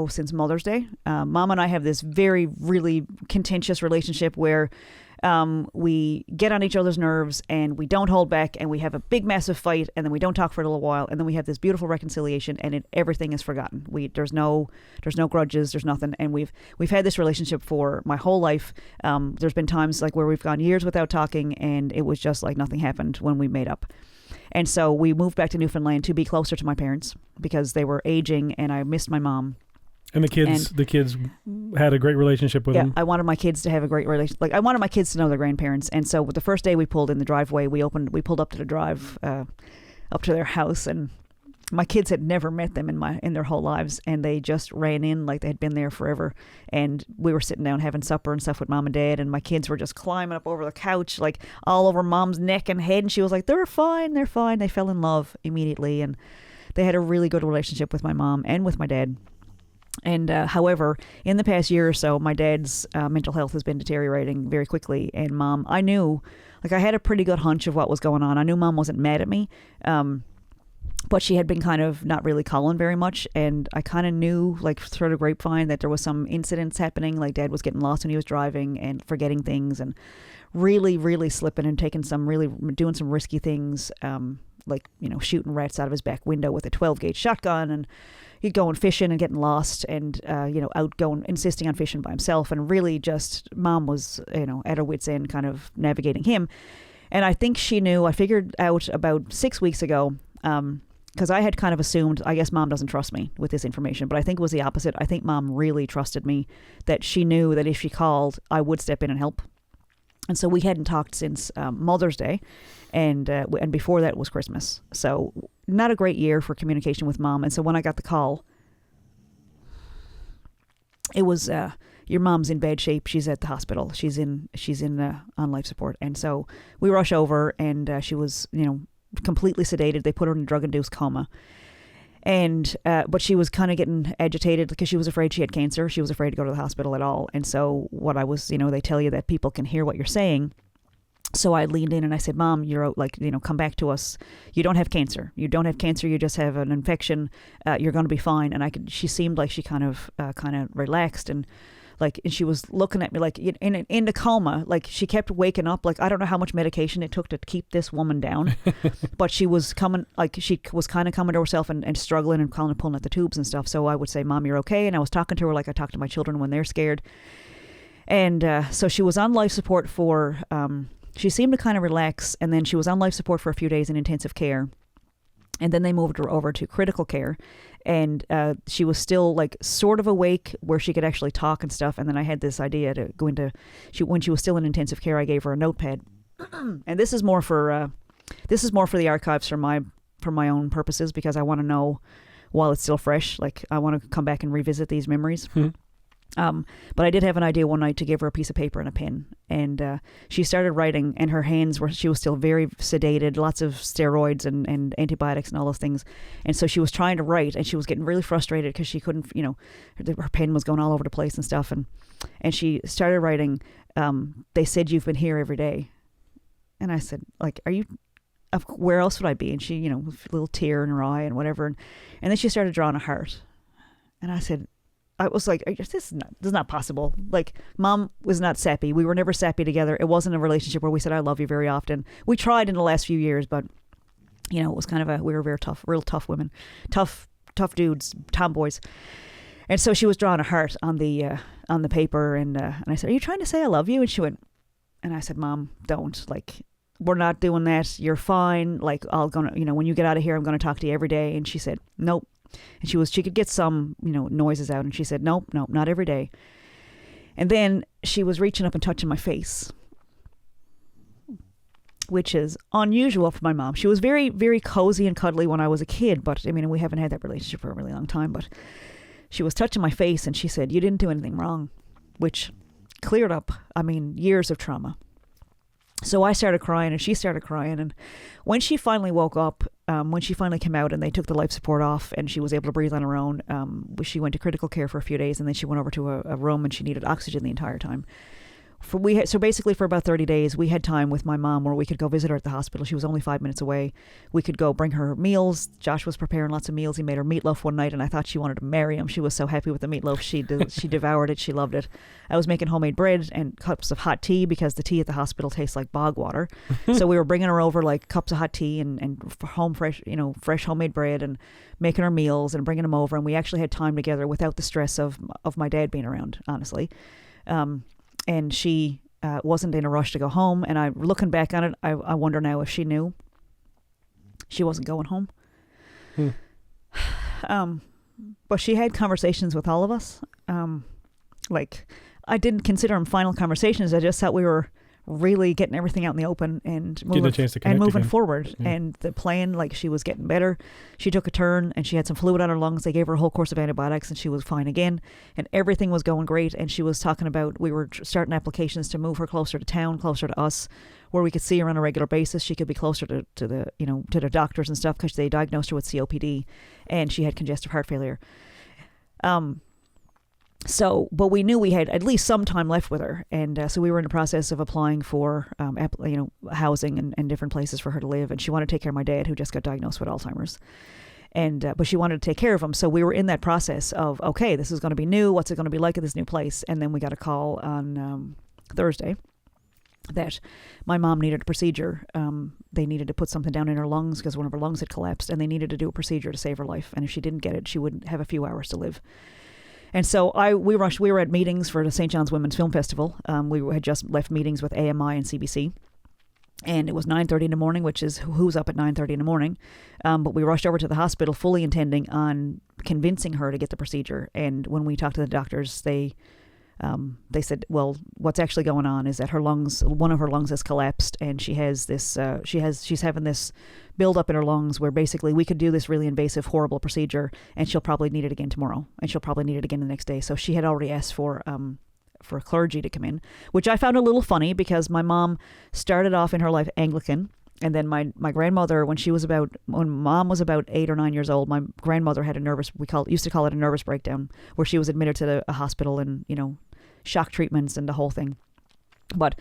since Mother's Day. Mom and I have this very, really contentious relationship where we get on each other's nerves and we don't hold back, and we have a big, massive fight, and then we don't talk for a little while, and then we have this beautiful reconciliation, and everything is forgotten. There's no grudges, there's nothing, and we've had this relationship for my whole life. There's been times like where we've gone years without talking, and it was just like nothing happened when we made up. And so we moved back to Newfoundland to be closer to my parents because they were aging and I missed my mom. And the kids had a great relationship with them. I wanted my kids to have a great relationship. Like, I wanted my kids to know their grandparents. And so the first day we pulled in the driveway, we pulled up to the drive, up to their house, and my kids had never met them in their whole lives, and they just ran in like they had been there forever. And we were sitting down having supper and stuff with Mom and Dad, and my kids were just climbing up over the couch, like all over Mom's neck and head, and she was like, they're fine. They fell in love immediately, and they had a really good relationship with my mom and with my dad. And however, in the past year or so, my dad's mental health has been deteriorating very quickly, and Mom, I knew, like, I had a pretty good hunch of what was going on. I knew Mom wasn't mad at me, but she had been kind of not really calling very much, and I kind of knew, like, through the grapevine, that there was some incidents happening, like Dad was getting lost when he was driving and forgetting things and really, really slipping and doing some risky things, like, shooting rats out of his back window with a 12-gauge shotgun, and he'd going fishing and getting lost, and insisting on fishing by himself, and really just Mom was at her wit's end, kind of navigating him. And I think she knew. I figured out about 6 weeks ago, because I had kind of assumed, I guess Mom doesn't trust me with this information, but I think it was the opposite. I think Mom really trusted me, that she knew that if she called, I would step in and help. And so we hadn't talked since Mother's Day, and before that was Christmas. So not a great year for communication with Mom. And so when I got the call, it was, your mom's in bad shape. She's at the hospital. She's on life support. And so we rush over, and she was, completely sedated. They put her in a drug-induced coma. And but she was kind of getting agitated because she was afraid she had cancer. She was afraid to go to the hospital at all. And so what I was, they tell you that people can hear what you're saying. So I leaned in and I said, Mom, you're come back to us. You don't have cancer. You don't have cancer. You just have an infection. You're going to be fine. And she seemed like she kind of relaxed, and she was looking at me like in a coma. Like, she kept waking up. Like, I don't know how much medication it took to keep this woman down, but she was kind of coming to herself and struggling and kind of pulling at the tubes and stuff. So I would say, Mom, you're okay. And I was talking to her like I talk to my children when they're scared. And so she was on life support for she seemed to kind of relax, and then she was on life support for a few days in intensive care. And then they moved her over to critical care, and she was still like sort of awake where she could actually talk and stuff. And then I had this idea to go into, when she was still in intensive care, I gave her a notepad. And this is more for the archives for my own purposes, because I want to know while it's still fresh. Like, I want to come back and revisit these memories. But I did have an idea one night to give her a piece of paper and a pen, and she started writing, and her hands she was still very sedated, lots of steroids and antibiotics and all those things. And so she was trying to write, and she was getting really frustrated because she couldn't, her pen was going all over the place and stuff. And she started writing, they said you've been here every day. And I said, like, are you, where else would I be? And she, a little tear in her eye and whatever. And then she started drawing a heart. And I said, I was like, this is not possible. Like, Mom was not sappy. We were never sappy together. It wasn't a relationship where we said, I love you very often. We tried in the last few years, but, it was kind of we were very tough, real tough women, tough dudes, tomboys. And so she was drawing a heart on the paper. And I said, are you trying to say I love you? And she went, and I said, Mom, don't. Like, we're not doing that. You're fine. Like, when you get out of here, I'm going to talk to you every day. And she said, nope. And she could get some, noises out. And she said, nope, not every day. And then she was reaching up and touching my face, which is unusual for my mom. She was very, very cozy and cuddly when I was a kid, but we haven't had that relationship for a really long time. But she was touching my face, and she said, you didn't do anything wrong, which cleared up, years of trauma. So I started crying, and she started crying. And when she finally woke up, when she finally came out and they took the life support off and she was able to breathe on her own, she went to critical care for a few days, and then she went over to a room, and she needed oxygen the entire time. So basically for about 30 days, we had time with my mom where we could go visit her at the hospital. She was only 5 minutes away. We could go bring her meals. Josh was preparing lots of meals. He made her meatloaf one night, and I thought she wanted to marry him. She was so happy with the meatloaf. She devoured it. She loved it. I was making homemade bread and cups of hot tea, because the tea at the hospital tastes like bog water. So we were bringing her over like cups of hot tea and home fresh, fresh homemade bread, and making her meals and bringing them over. And we actually had time together without the stress of my dad being around, honestly. And she wasn't in a rush to go home. And looking back on it, I wonder now if she knew she wasn't going home. But she had conversations with all of us. Like, I didn't consider them final conversations. I just thought we were really getting everything out in the open and moving forward. Yeah. And the plan, like, she was getting better. She took a turn, and she had some fluid on her lungs. They gave her a whole course of antibiotics, and she was fine again. And everything was going great. And she was talking about, we were starting applications to move her closer to town, closer to us, where we could see her on a regular basis. She could be closer to the doctors and stuff, because they diagnosed her with COPD, and she had congestive heart failure. But we knew we had at least some time left with her, and so we were in the process of applying for, housing and different places for her to live. And she wanted to take care of my dad, who just got diagnosed with Alzheimer's, but she wanted to take care of him. So we were in that process of, okay, this is going to be new. What's it going to be like at this new place? And then we got a call on Thursday that my mom needed a procedure. They needed to put something down in her lungs because one of her lungs had collapsed, and they needed to do a procedure to save her life. And if she didn't get it, she would have a few hours to live. And so we rushed. We were at meetings for the St. John's Women's Film Festival. We had just left meetings with AMI and CBC. And it was 9:30 in the morning, which is who's up at 9:30 in the morning. But we rushed over to the hospital fully intending on convincing her to get the procedure. And when we talked to the doctors, they said, well, what's actually going on is that one of her lungs has collapsed, and she has this, she's having this build up in her lungs where basically we could do this really invasive, horrible procedure, and she'll probably need it again tomorrow, and she'll probably need it again the next day. So she had already asked for clergy to come in, which I found a little funny, because my mom started off in her life Anglican. And then my grandmother, when Mom was about 8 or 9 years old, my grandmother had used to call it a nervous breakdown, where she was admitted to a hospital and, shock treatments and the whole thing. But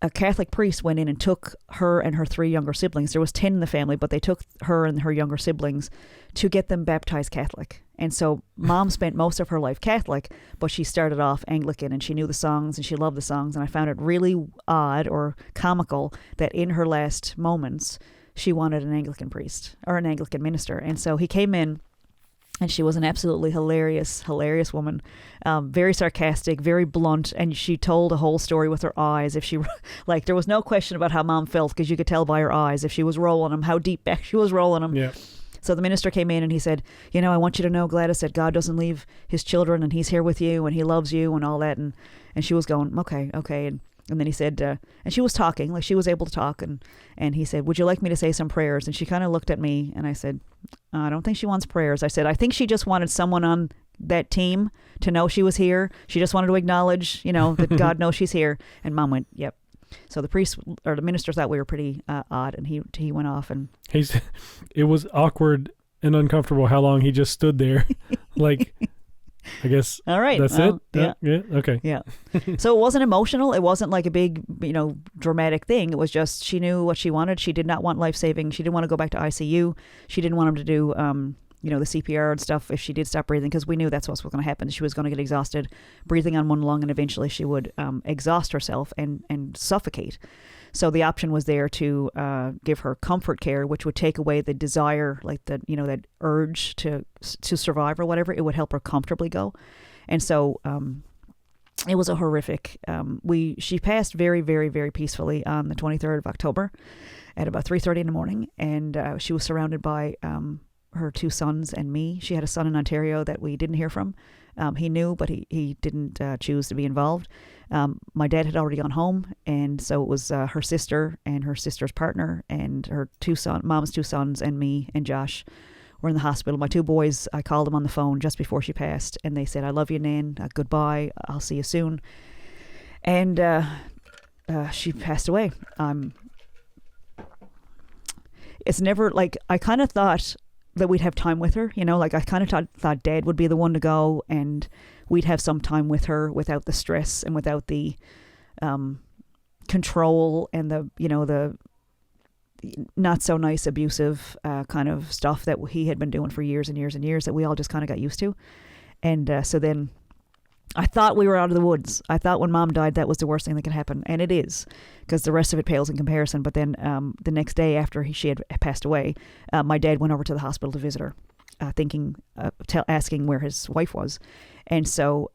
a Catholic priest went in and took her and her 3 younger siblings. There was 10 in the family, but they took her and her younger siblings to get them baptized Catholic. And so Mom spent most of her life Catholic, but she started off Anglican, and she knew the songs and she loved the songs. And I found it really odd or comical that in her last moments, she wanted an Anglican priest or an Anglican minister. And so he came in, And she was an absolutely hilarious woman, very sarcastic, very blunt, and she told a whole story with her eyes. If she, like, there was no question about how Mom felt because you could tell by her eyes if she was rolling them, how deep back she was rolling them. Yeah. So the minister came in and he said, I want you to know, Gladys, that God doesn't leave his children and he's here with you and he loves you and all that. And she was going, okay. And then he said, and she was talking, like she was able to talk. And he said, would you like me to say some prayers? And she kind of looked at me and I said, I don't think she wants prayers. I said, I think she just wanted someone on that team to know she was here. She just wanted to acknowledge, that God knows she's here. And Mom went, yep. So the priest or the minister thought we were pretty odd, and he went off. And it was awkward and uncomfortable how long he just stood there. Like, I guess. All right. That's it? Yeah. Okay. Yeah. So it wasn't emotional. It wasn't like a big, dramatic thing. It was just she knew what she wanted. She did not want life-saving. She didn't want to go back to ICU. She didn't want him to do, the CPR and stuff if she did stop breathing, because we knew that's what's going to happen. She was going to get exhausted, breathing on one lung, and eventually she would exhaust herself and suffocate. So the option was there to give her comfort care, which would take away the desire, like that urge to survive or whatever. It would help her comfortably go. And so it was a horrific. She passed very, very, very peacefully on the 23rd of October at about 3:30 in the morning, and she was surrounded by her two sons and me. She had a son in Ontario that we didn't hear from. He knew, but he didn't choose to be involved. My dad had already gone home, and so it was her sister and her sister's partner and her mom's two sons and me and Josh were in the hospital. My two boys, I called them on the phone just before she passed, and they said, I love you, Nan. Goodbye. I'll see you soon. And she passed away. It's never, like, I kind of thought that we'd have time with her, like I kind of thought Dad would be the one to go and we'd have some time with her without the stress and without the control and the not so nice abusive kind of stuff that he had been doing for years and years and years that we all just kind of got used to. And so then I thought we were out of the woods. I thought when Mom died, that was the worst thing that could happen. And it is, because the rest of it pales in comparison. But then the next day after she had passed away, my dad went over to the hospital to visit her, asking where his wife was. And so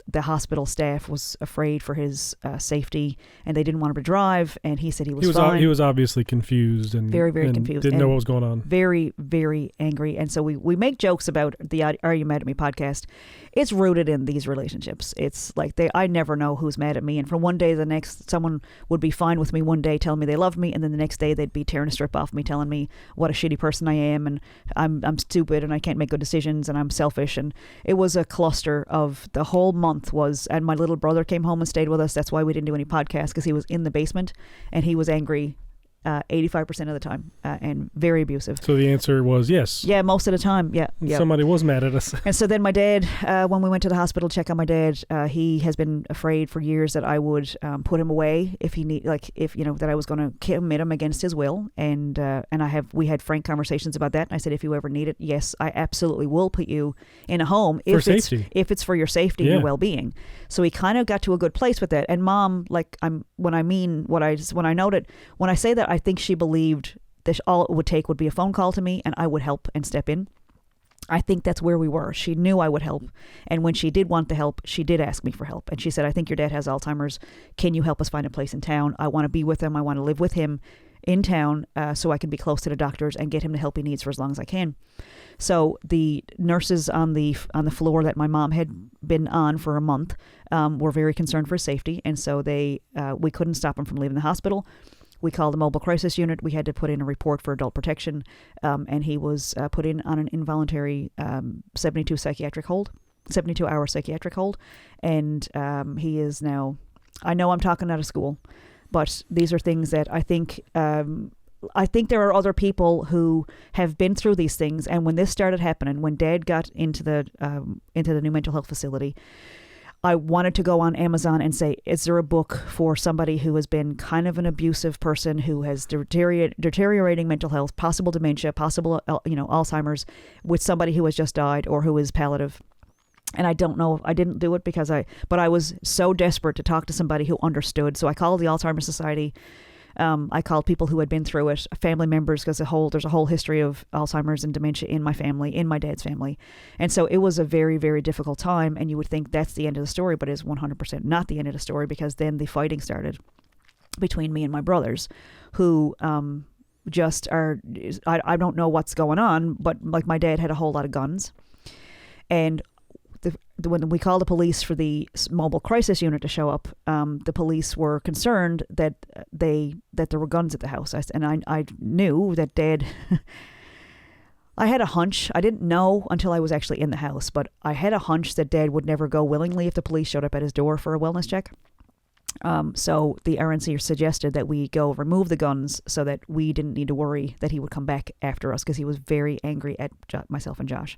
the hospital staff was afraid for his safety, and they didn't want him to drive. And he said he was fine. He was obviously confused and very, very confused. Didn't know what was going on. Very, very angry. And so we make jokes about the Are You Mad at Me podcast. It's rooted in these relationships. It's like I never know who's mad at me. And from one day to the next, someone would be fine with me one day, telling me they loved me, and then the next day they'd be tearing a strip off me, telling me what a shitty person I am, and I'm stupid, and I can't make good decisions, and I'm selfish. And it was a cluster of the whole month and my little brother came home and stayed with us. That's why we didn't do any podcasts, because he was in the basement and he was angry 85% of the time and very abusive. So the answer was yes. Yeah, most of the time. Yeah. Somebody was mad at us. And so then my dad, when we went to the hospital to check on my dad, he has been afraid for years that I would put him away if that I was going to commit him against his will. And we had frank conversations about that. And I said, if you ever need it, yes, I absolutely will put you in a home if it's for your safety and your well-being. So he kind of got to a good place with that. And Mom, when I say that, I think she believed that all it would take would be a phone call to me and I would help and step in. I think that's where we were. She knew I would help. And when she did want the help, she did ask me for help. And she said, I think your dad has Alzheimer's. Can you help us find a place in town? I want to be with him. I want to live with him in town so I can be close to the doctors and get him the help he needs for as long as I can. So the nurses on the floor that my mom had been on for a month were very concerned for his safety. And so we couldn't stop him from leaving the hospital. We called the mobile crisis unit. We had to put in a report for adult protection, and he was put in on an involuntary 72-hour psychiatric hold. And he is now, I know I'm talking out of school, but these are things that I think there are other people who have been through these things. And when this started happening, when Dad got into the new mental health facility, I wanted to go on Amazon and say, is there a book for somebody who has been kind of an abusive person, who has deteriorating mental health, possible dementia, possible Alzheimer's, with somebody who has just died or who is palliative? And I don't know, I didn't do it but I was so desperate to talk to somebody who understood. So I called the Alzheimer's Society I called people who had been through it, family members, because there's a whole history of Alzheimer's and dementia in my family, in my dad's family. And so it was a very, very difficult time, and you would think that's the end of the story, but it's 100% not the end of the story, because then the fighting started between me and my brothers, who just are, I don't know what's going on, but like my dad had a whole lot of guns. And when we called the police for the mobile crisis unit to show up, the police were concerned that there were guns at the house. I knew that Dad. I had a hunch. I didn't know until I was actually in the house, but I had a hunch that Dad would never go willingly if the police showed up at his door for a wellness check. So the RNC suggested that we go remove the guns so that we didn't need to worry that he would come back after us, because he was very angry at myself and Josh.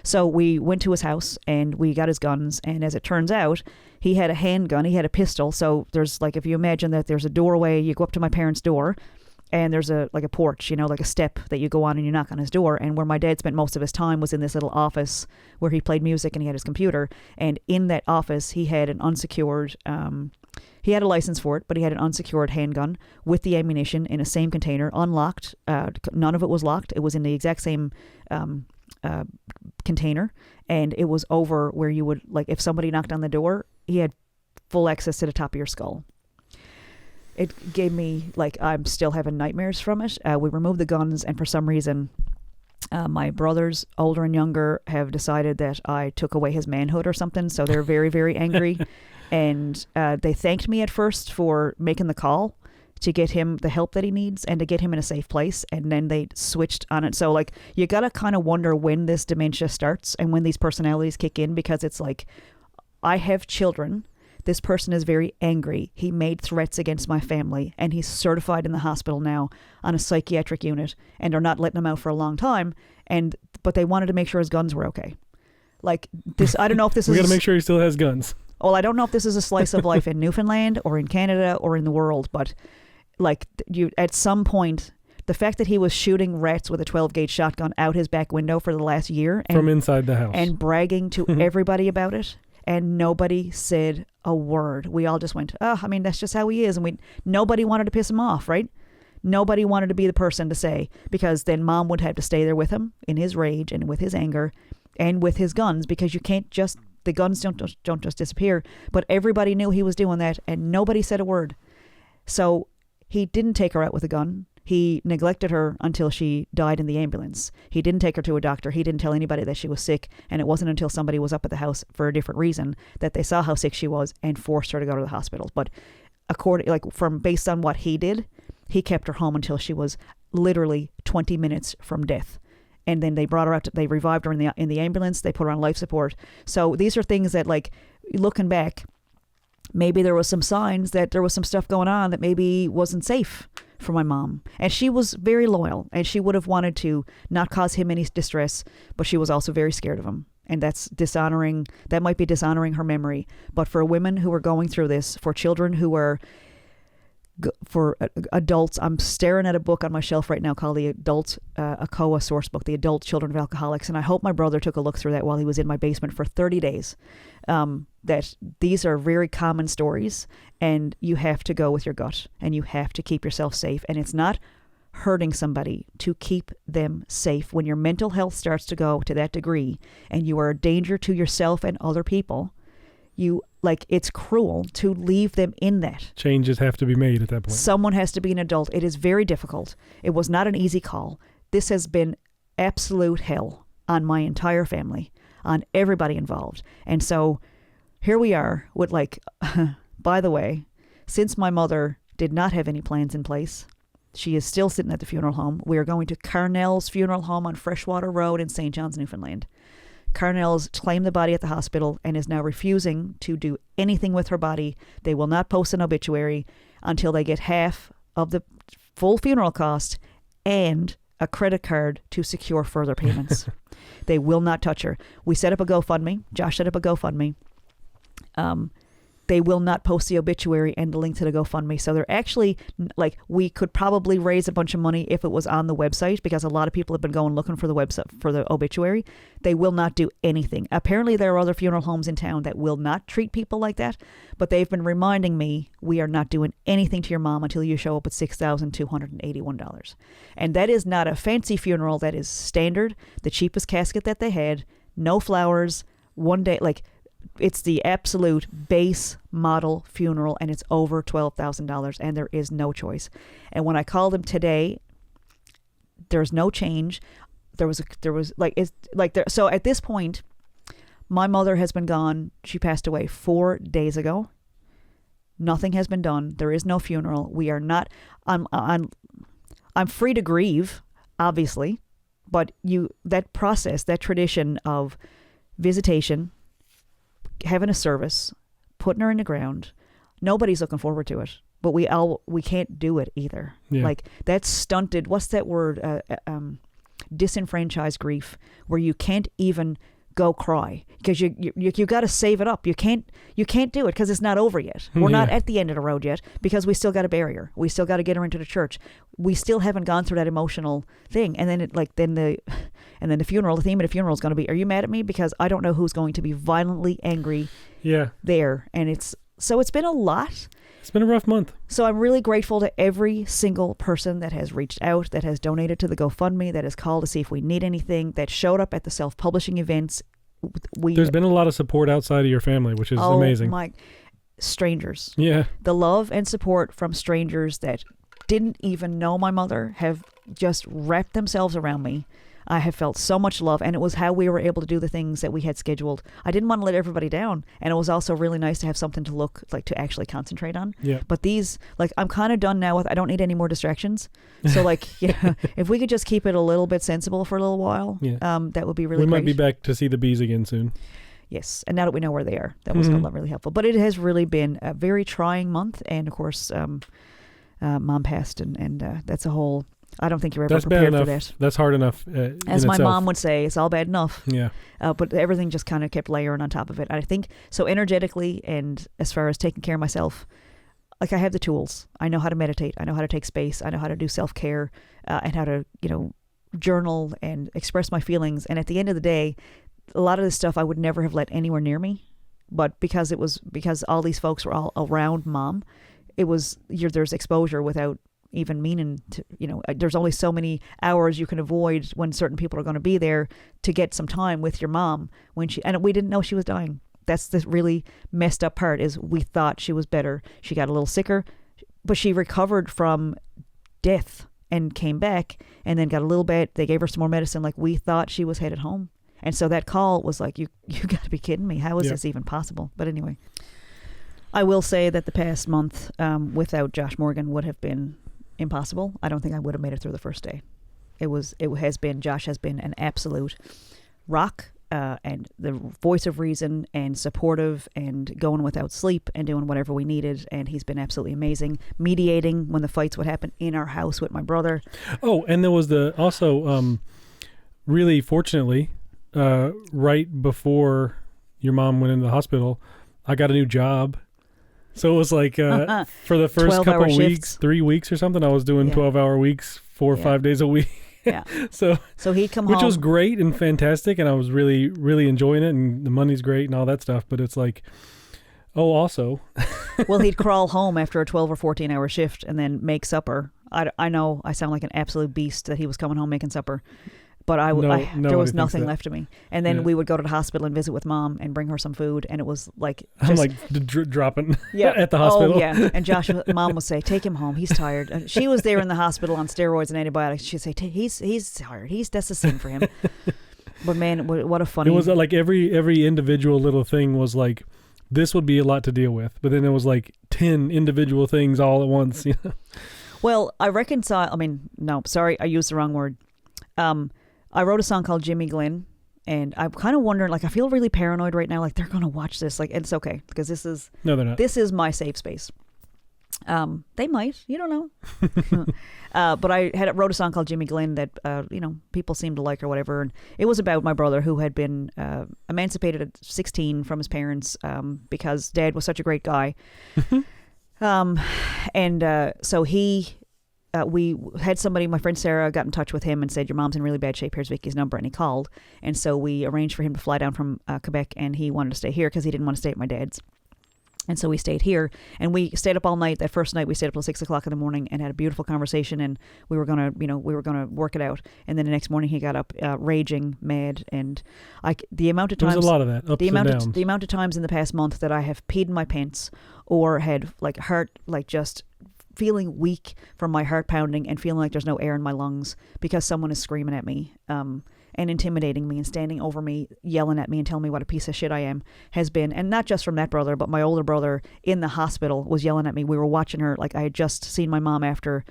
So we went to his house and we got his guns. And as it turns out, he had a handgun. He had a pistol. So there's like, if you imagine that there's a doorway, you go up to my parents' door and there's a porch, like a step that you go on and you knock on his door. And where my dad spent most of his time was in this little office where he played music and he had his computer. And in that office, he had an unsecured, he had a license for it, but he had an unsecured handgun with the ammunition in a same container, unlocked. None of it was locked. It was in the exact same container, and it was over where you would, like, if somebody knocked on the door, he had full access to the top of your skull. It gave me, like, I'm still having nightmares from it. We removed the guns, and for some reason, my brothers, older and younger, have decided that I took away his manhood or something, so they're very, very angry. And they thanked me at first for making the call to get him the help that he needs and to get him in a safe place. And then they switched on it. So, like, you got to kind of wonder when this dementia starts and when these personalities kick in, because it's like, I have children. This person is very angry. He made threats against my family, and he's certified in the hospital now on a psychiatric unit, and are not letting him out for a long time. But they wanted to make sure his guns were okay. Like this, I don't know if this is. We got to make sure he still has guns. Well, I don't know if this is a slice of life in Newfoundland or in Canada or in the world, but like, you, at some point, the fact that he was shooting rats with a 12-gauge shotgun out his back window for the last year, and, from inside the house, and bragging to everybody about it, and nobody said a word. We all just went, I mean, that's just how he is, and nobody wanted to piss him off, right? Nobody wanted to be the person to say, because then Mom would have to stay there with him in his rage and with his anger and with his guns, because you can't just, the guns don't just disappear. But everybody knew he was doing that, and nobody said a word. So he didn't take her out with a gun. He neglected her until she died in the ambulance. He didn't take her to a doctor. He didn't tell anybody that she was sick. And it wasn't until somebody was up at the house for a different reason that they saw how sick she was and forced her to go to the hospital. But based on what he did, he kept her home until she was literally 20 minutes from death. And then they brought her out. They revived her in the ambulance. They put her on life support. So these are things that, like, looking back, maybe there was some signs that there was some stuff going on that maybe wasn't safe for my mom. And she was very loyal, and she would have wanted to not cause him any distress, but she was also very scared of him. And that's dishonoring. That might be dishonoring her memory. But for women who are going through this, for children who are, for adults, I'm staring at a book on my shelf right now called the Adult ACOA source book, The Adult Children of Alcoholics. And I hope my brother took a look through that while he was in my basement for 30 days. That these are very common stories, and you have to go with your gut, and you have to keep yourself safe. And it's not hurting somebody to keep them safe. When your mental health starts to go to that degree, and you are a danger to yourself and other people, it's cruel to leave them in that. Changes have to be made at that point. Someone has to be an adult. It is very difficult. It was not an easy call. This has been absolute hell on my entire family, on everybody involved. And so here we are with, like, by the way, since my mother did not have any plans in place, she is still sitting at the funeral home. We are going to Carnell's funeral home on Freshwater Road in St. John's, Newfoundland. Carnell's claimed the body at the hospital and is now refusing to do anything with her body. They will not post an obituary until they get half of the full funeral cost and a credit card to secure further payments. They will not touch her. We set up a GoFundMe. Josh set up a GoFundMe. they will not post the obituary and the link to the GoFundMe. So they're actually, like, we could probably raise a bunch of money if it was on the website, because a lot of people have been going looking for the website for the obituary. They will not do anything. Apparently there are other funeral homes in town that will not treat people like that, but they've been reminding me, we are not doing anything to your mom until you show up with $6,281. And that is not a fancy funeral. That is standard, the cheapest casket that they had, no flowers, one day, like, it's the absolute base model funeral, and it's over $12,000, and there is no choice. And when I called him today, there's no change. So at this point, my mother has been gone. She passed away 4 days ago. Nothing has been done. There is no funeral. We are not. I'm free to grieve, obviously, but that process, that tradition of visitation, having a service, putting her in the ground, nobody's looking forward to it, but we can't do it either. Yeah. Like, that's stunted, what's that word, disenfranchised grief, where you can't even go cry because you got to save it up. You can't do it because it's not over yet. We're not at the end of the road yet, because we still got to bury her. We still got to get her into the church. We still haven't gone through that emotional thing. And then the funeral, the theme of the funeral is going to be, are you mad at me? Because I don't know who's going to be violently angry there. And it's been a lot. It's been a rough month. So I'm really grateful to every single person that has reached out, that has donated to the GoFundMe, that has called to see if we need anything, that showed up at the self-publishing events. There's been a lot of support outside of your family, which is amazing. Strangers. Yeah. The love and support from strangers that didn't even know my mother have just wrapped themselves around me. I have felt so much love, and it was how we were able to do the things that we had scheduled. I didn't want to let everybody down, and it was also really nice to have something to to actually concentrate on. Yeah. But these, I'm kind of done now with, I don't need any more distractions. So if we could just keep it a little bit sensible for a little while, that would be really great. We might be back to see the bees again soon. Yes, and now that we know where they are, that was really helpful. But it has really been a very trying month, and of course, Mom passed, and that's a whole... I don't think you're ever prepared for that. That's hard enough. As my mom would say, it's all bad enough. Yeah. But everything just kind of kept layering on top of it. I think so energetically, and as far as taking care of myself, I have the tools. I know how to meditate. I know how to take space. I know how to do self-care, and how to, journal and express my feelings. And at the end of the day, a lot of this stuff I would never have let anywhere near me. But because all these folks were all around Mom, there's exposure without even meaning to, there's only so many hours you can avoid when certain people are going to be there to get some time with your mom and we didn't know she was dying. That's the really messed up part, is we thought she was better. She got a little sicker, but she recovered from death and came back, and then got a little bit, they gave her some more medicine. We thought she was headed home. And so that call was like, you got to be kidding me. How is this even possible? But anyway, I will say that the past month, without Josh Morgan, would have been impossible. I don't think I would have made it through the first day. Josh has been an absolute rock, and the voice of reason, and supportive, and going without sleep and doing whatever we needed. And he's been absolutely amazing, mediating when the fights would happen in our house with my brother. Oh, and there was really fortunately, right before your mom went into the hospital, I got a new job. So it was for the first couple of weeks, 3 weeks or something, I was doing 12-hour weeks, 4 or 5 days a week. Yeah. So he'd come home, which was great and fantastic, and I was really, really enjoying it, and the money's great and all that stuff. But it's also. Well, he'd crawl home after a 12 or 14-hour shift and then make supper. I know I sound like an absolute beast that he was coming home making supper. But there was nothing left of me. And then we would go to the hospital and visit with Mom and bring her some food. And it was dropping at the hospital. Oh, yeah. And Mom would say, take him home. He's tired. And she was there in the hospital on steroids and antibiotics. She'd say, he's tired. That's the same for him. But man, what a funny... It was every individual little thing was this would be a lot to deal with. But then it was 10 individual things all at once. Well, I used the wrong word. I wrote a song called Jimmy Glenn, and I'm kind of wondering, I feel really paranoid right now, they're going to watch this, and it's okay, because No, they're not. This is my safe space. They might. You don't know. But I wrote a song called Jimmy Glynn that, people seemed to like or whatever. And it was about my brother who had been emancipated at 16 from his parents because Dad was such a great guy. So we had somebody, my friend Sarah, got in touch with him and said, your mom's in really bad shape. Here's Vickie's number. And he called. And so we arranged for him to fly down from Quebec, and he wanted to stay here because he didn't want to stay at my dad's. And so we stayed here, and we stayed up all night. That first night we stayed up till 6 o'clock in the morning and had a beautiful conversation, and we were gonna work it out. And then the next morning he got up raging, mad, and the amount of times, there's a lot of that, ups and downs. The amount of times in the past month that I have peed in my pants or had just feeling weak from my heart pounding and feeling like there's no air in my lungs because someone is screaming at me. And intimidating me and standing over me, yelling at me and telling me what a piece of shit I am has been. And not just from that brother, but my older brother in the hospital was yelling at me. We were watching her, like I had just seen my mom after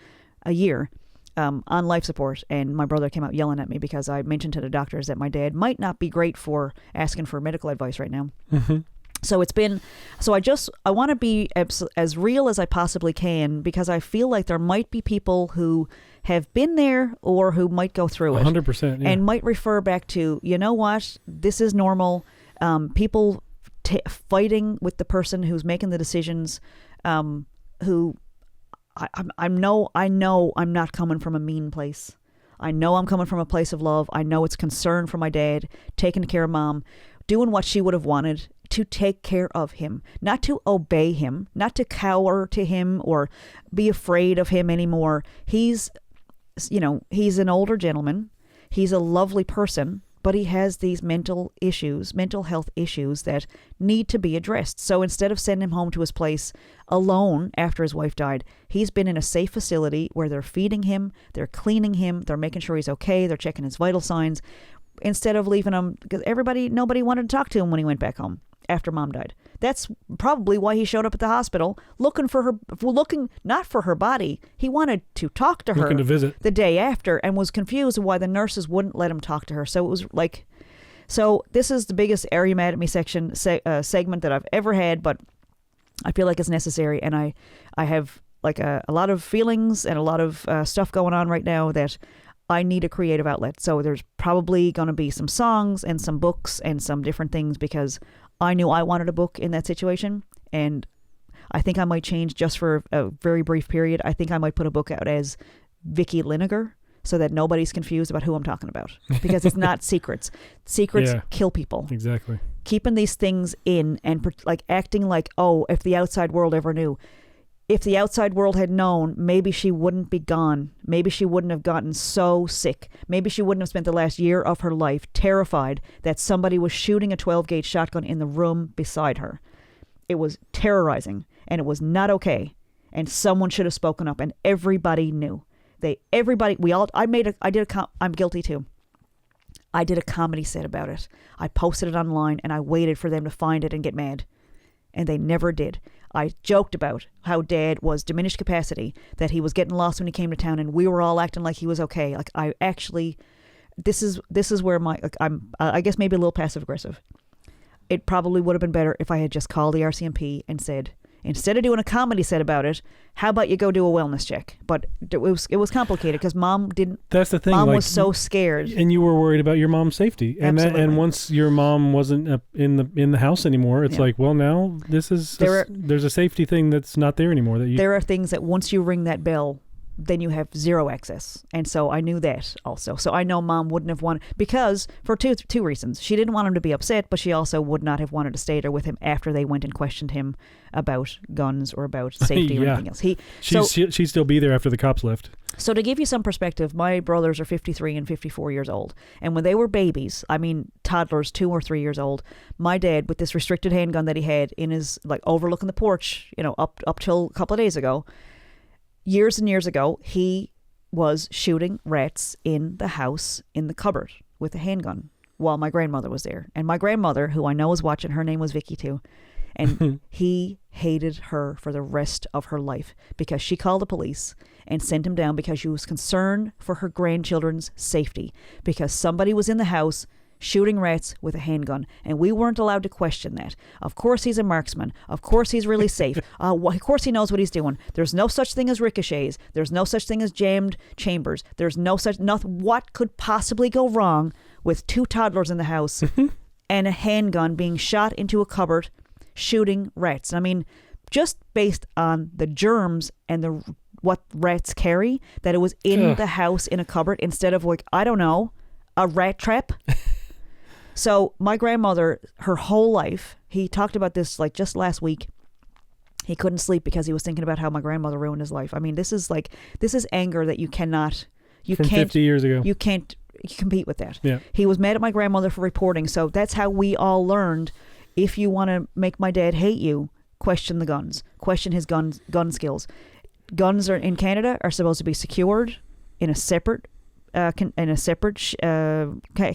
a year on life support. And my brother came out yelling at me because I mentioned to the doctors that my dad might not be great for asking for medical advice right now. Mm-hmm. So I want to be as real as I possibly can because I feel like there might be people who have been there or who might go through it. 100%. Yeah. And might refer back to, you know what, this is normal. People fighting with the person who's making the decisions, who I know I'm not coming from a mean place. I know I'm coming from a place of love. I know it's concern for my dad, taking care of mom, doing what she would have wanted, to take care of him, not to obey him, not to cower to him or be afraid of him anymore. He's an older gentleman. He's a lovely person, but he has these mental health issues that need to be addressed. So instead of sending him home to his place alone after his wife died, he's been in a safe facility where they're feeding him, they're cleaning him, they're making sure he's okay, they're checking his vital signs, instead of leaving him, because nobody wanted to talk to him when he went back home after mom died. That's probably why he showed up at the hospital looking not for her body. He wanted to talk to her, looking to visit the day after, and was confused why the nurses wouldn't let him talk to her. So it was like, this is the biggest Are You Mad at Me segment that I've ever had, but I feel like it's necessary, and I have like a lot of feelings and a lot of stuff going on right now that I need a creative outlet. So there's probably going to be some songs and some books and some different things because I knew I wanted a book in that situation. And I think I might change just for a very brief period. I think I might put a book out as Vickie Linegar so that nobody's confused about who I'm talking about because it's not secrets. Secrets kill people. Exactly. Keeping these things in and acting like, oh, if the outside world ever knew. If the outside world had known, maybe she wouldn't be gone. Maybe she wouldn't have gotten so sick. Maybe she wouldn't have spent the last year of her life terrified that somebody was shooting a 12-gauge shotgun in the room beside her. It was terrorizing, and it was not okay. And someone should have spoken up, and everybody knew. I'm guilty too. I did a comedy set about it. I posted it online, and I waited for them to find it and get mad. And they never did. I joked about how Dad was diminished capacity, that he was getting lost when he came to town, and we were all acting like he was okay. Like I actually, this is where I guess maybe a little passive aggressive. It probably would have been better if I had just called the RCMP and said, instead of doing a comedy set about it, how about you go do a wellness check? But it was complicated because Mom didn't. That's the thing. Mom was so scared, and you were worried about your mom's safety. And Absolutely. Once your mom wasn't in the house anymore, it's like, well, now there's a safety thing that's not there anymore. There are things that once you ring that bell, then you have zero access. And so I knew that also. So I know Mom wouldn't have wanted, because for two reasons. She didn't want him to be upset, but she also would not have wanted to stay there with him after they went and questioned him about guns or about safety or anything else. She'd still be there after the cops left. So to give you some perspective, my brothers are 53 and 54 years old. And when they were babies, I mean toddlers, 2 or 3 years old, my dad, with this restricted handgun that he had in his, overlooking the porch, up till a couple of days ago, years and years ago, he was shooting rats in the house in the cupboard with a handgun while my grandmother was there. And my grandmother, who I know was watching, her name was Vickie too. And he hated her for the rest of her life because she called the police and sent him down because she was concerned for her grandchildren's safety, because somebody was in the house shooting rats with a handgun, and we weren't allowed to question that. Of course he's a marksman. Of course he's really safe. Of course he knows what he's doing. There's no such thing as ricochets. There's no such thing as jammed chambers. There's no such nothing. What could possibly go wrong with 2 toddlers in the house and a handgun being shot into a cupboard, shooting rats? I mean, just based on the germs and what rats carry, that it was in the house in a cupboard instead of, like, I don't know, a rat trap. So my grandmother, her whole life, he talked about this like just last week. He couldn't sleep because he was thinking about how my grandmother ruined his life. I mean, this is anger that you can't 50 years ago. You can't compete with that. Yeah. He was mad at my grandmother for reporting. So that's how we all learned, if you want to make my dad hate you, question the guns, question his gun skills. Guns are in Canada are supposed to be secured in a separate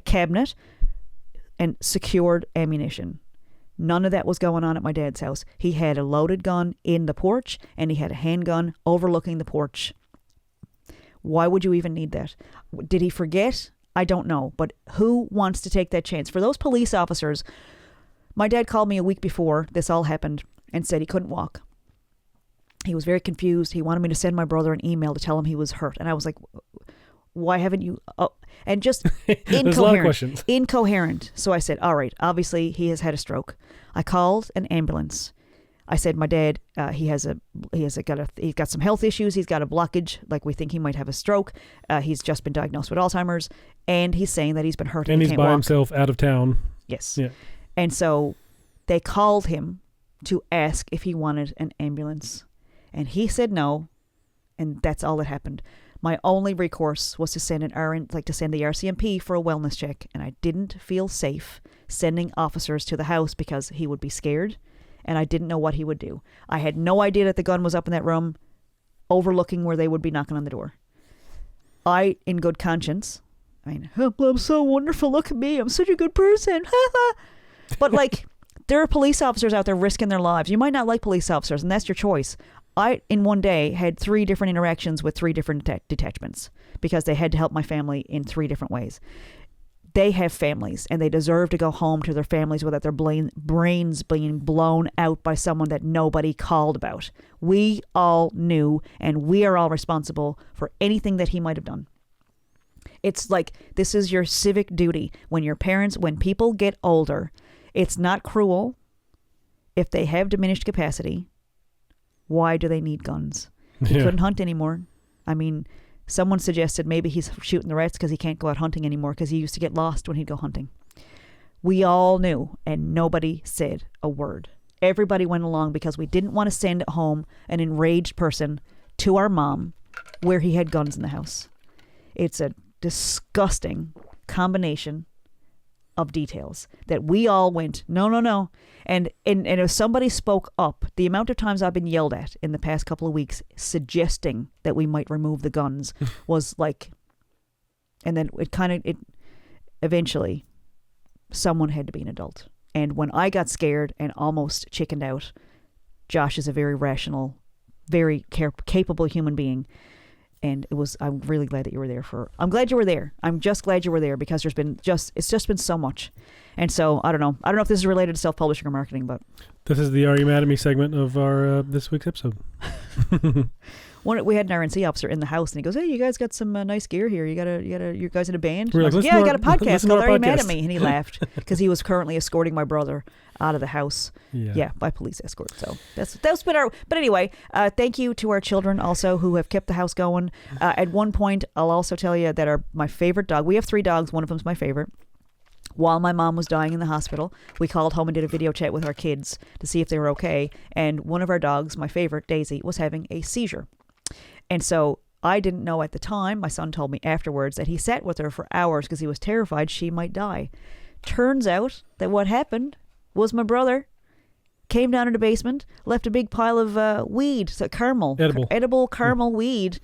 cabinet, and secured ammunition. None of that was going on at my dad's house. He had a loaded gun in the porch, and he had a handgun overlooking the porch. Why would you even need that? Did he forget? I don't know. But who wants to take that chance? For those police officers, my dad called me a week before this all happened and said he couldn't walk. He was very confused. He wanted me to send my brother an email to tell him he was hurt. And I was like, why haven't you? Oh, and just There's a lot of questions. Incoherent. So I said, all right, obviously he has had a stroke. I called an ambulance. I said, my dad, he's got some health issues. He's got a blockage. Like, we think he might have a stroke. He's just been diagnosed with Alzheimer's, and he's saying that he's been hurt and he he's can't by walk. himself out of town. Yes. Yeah. And so they called him to ask if he wanted an ambulance, and he said no, and that's all that happened. My only recourse was to send the RCMP for a wellness check, and I didn't feel safe sending officers to the house because he would be scared, and I didn't know what he would do. I had no idea that the gun was up in that room, overlooking where they would be knocking on the door. I, in good conscience, I'm so wonderful, look at me, I'm such a good person, but like, there are police officers out there risking their lives. You might not like police officers, and that's your choice. I, in one day, had 3 different interactions with 3 different detachments because they had to help my family in 3 different ways. They have families, and they deserve to go home to their families without their brains being blown out by someone that nobody called about. We all knew, and we are all responsible for anything that he might have done. It's like, this is your civic duty. When people get older, it's not cruel if they have diminished capacity. Why do they need guns? He couldn't hunt anymore. I mean, someone suggested maybe he's shooting the rats because he can't go out hunting anymore because he used to get lost when he'd go hunting. We all knew, and nobody said a word. Everybody went along because we didn't want to send home an enraged person to our mom where he had guns in the house. It's a disgusting combination of details that we all went, no. And if somebody spoke up, the amount of times I've been yelled at in the past couple of weeks suggesting that we might remove the guns was like, and then it eventually someone had to be an adult. And when I got scared and almost chickened out, Josh is a very rational, very capable human being. And I'm really glad that you were there I'm glad you were there. I'm just glad you were there because it's just been so much. And so, I don't know if this is related to self-publishing or marketing, but. This is the Are You Mad at Me segment of our, this week's episode. We had an RNC officer in the house, and he goes, "Hey, you guys got some nice gear here. You guys in a band?" We're like, I got a podcast called Are You Mad podcast. at Me? And he laughed because he was currently escorting my brother out of the house. Yeah, by police escort. So that's been our. But anyway, thank you to our children also who have kept the house going. At one point, I'll also tell you that my favorite dog. We have 3 dogs. One of them's my favorite. While my mom was dying in the hospital, we called home and did a video chat with our kids to see if they were okay. And one of our dogs, my favorite, Daisy, was having a seizure. And so I didn't know at the time. My son told me afterwards that he sat with her for hours because he was terrified she might die. Turns out that what happened was my brother came down in the basement, left a big pile of weed, so edible caramel weed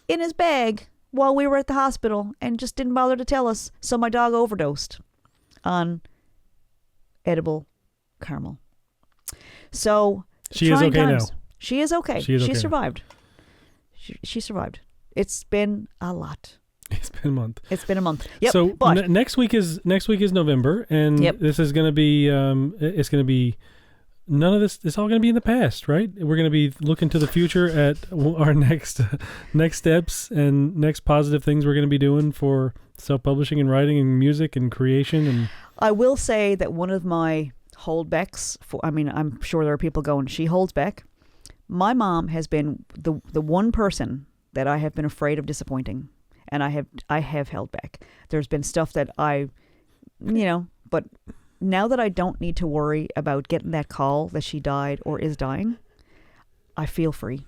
in his bag while we were at the hospital and just didn't bother to tell us. So my dog overdosed on edible caramel. So she is okay times. now. She is okay. She survived. She survived. It's been a lot. It's been a month. It's been a month. Yep. So but next week is November, and this is going to be it's going to be none of this. It's all going to be in the past, right? We're going to be looking to the future at our next steps and next positive things we're going to be doing for self-publishing and writing and music and creation. And I will say that one of my holdbacks, I'm sure there are people going, she holds back. My mom has been the one person that I have been afraid of disappointing, and I have held back. There's been stuff that but now that I don't need to worry about getting that call that she died or is dying, I feel free.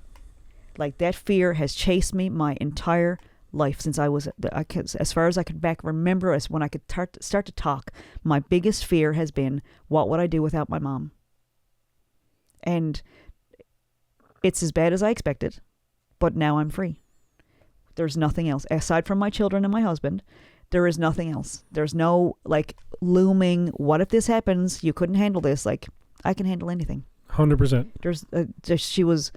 Like, that fear has chased me my entire life since as far as I could remember as when I could start to talk. My biggest fear has been, what would I do without my mom? And it's as bad as I expected, but now I'm free. There's nothing else. Aside from my children and my husband, there is nothing else. There's no, looming, what if this happens? You couldn't handle this. I can handle anything. 100%.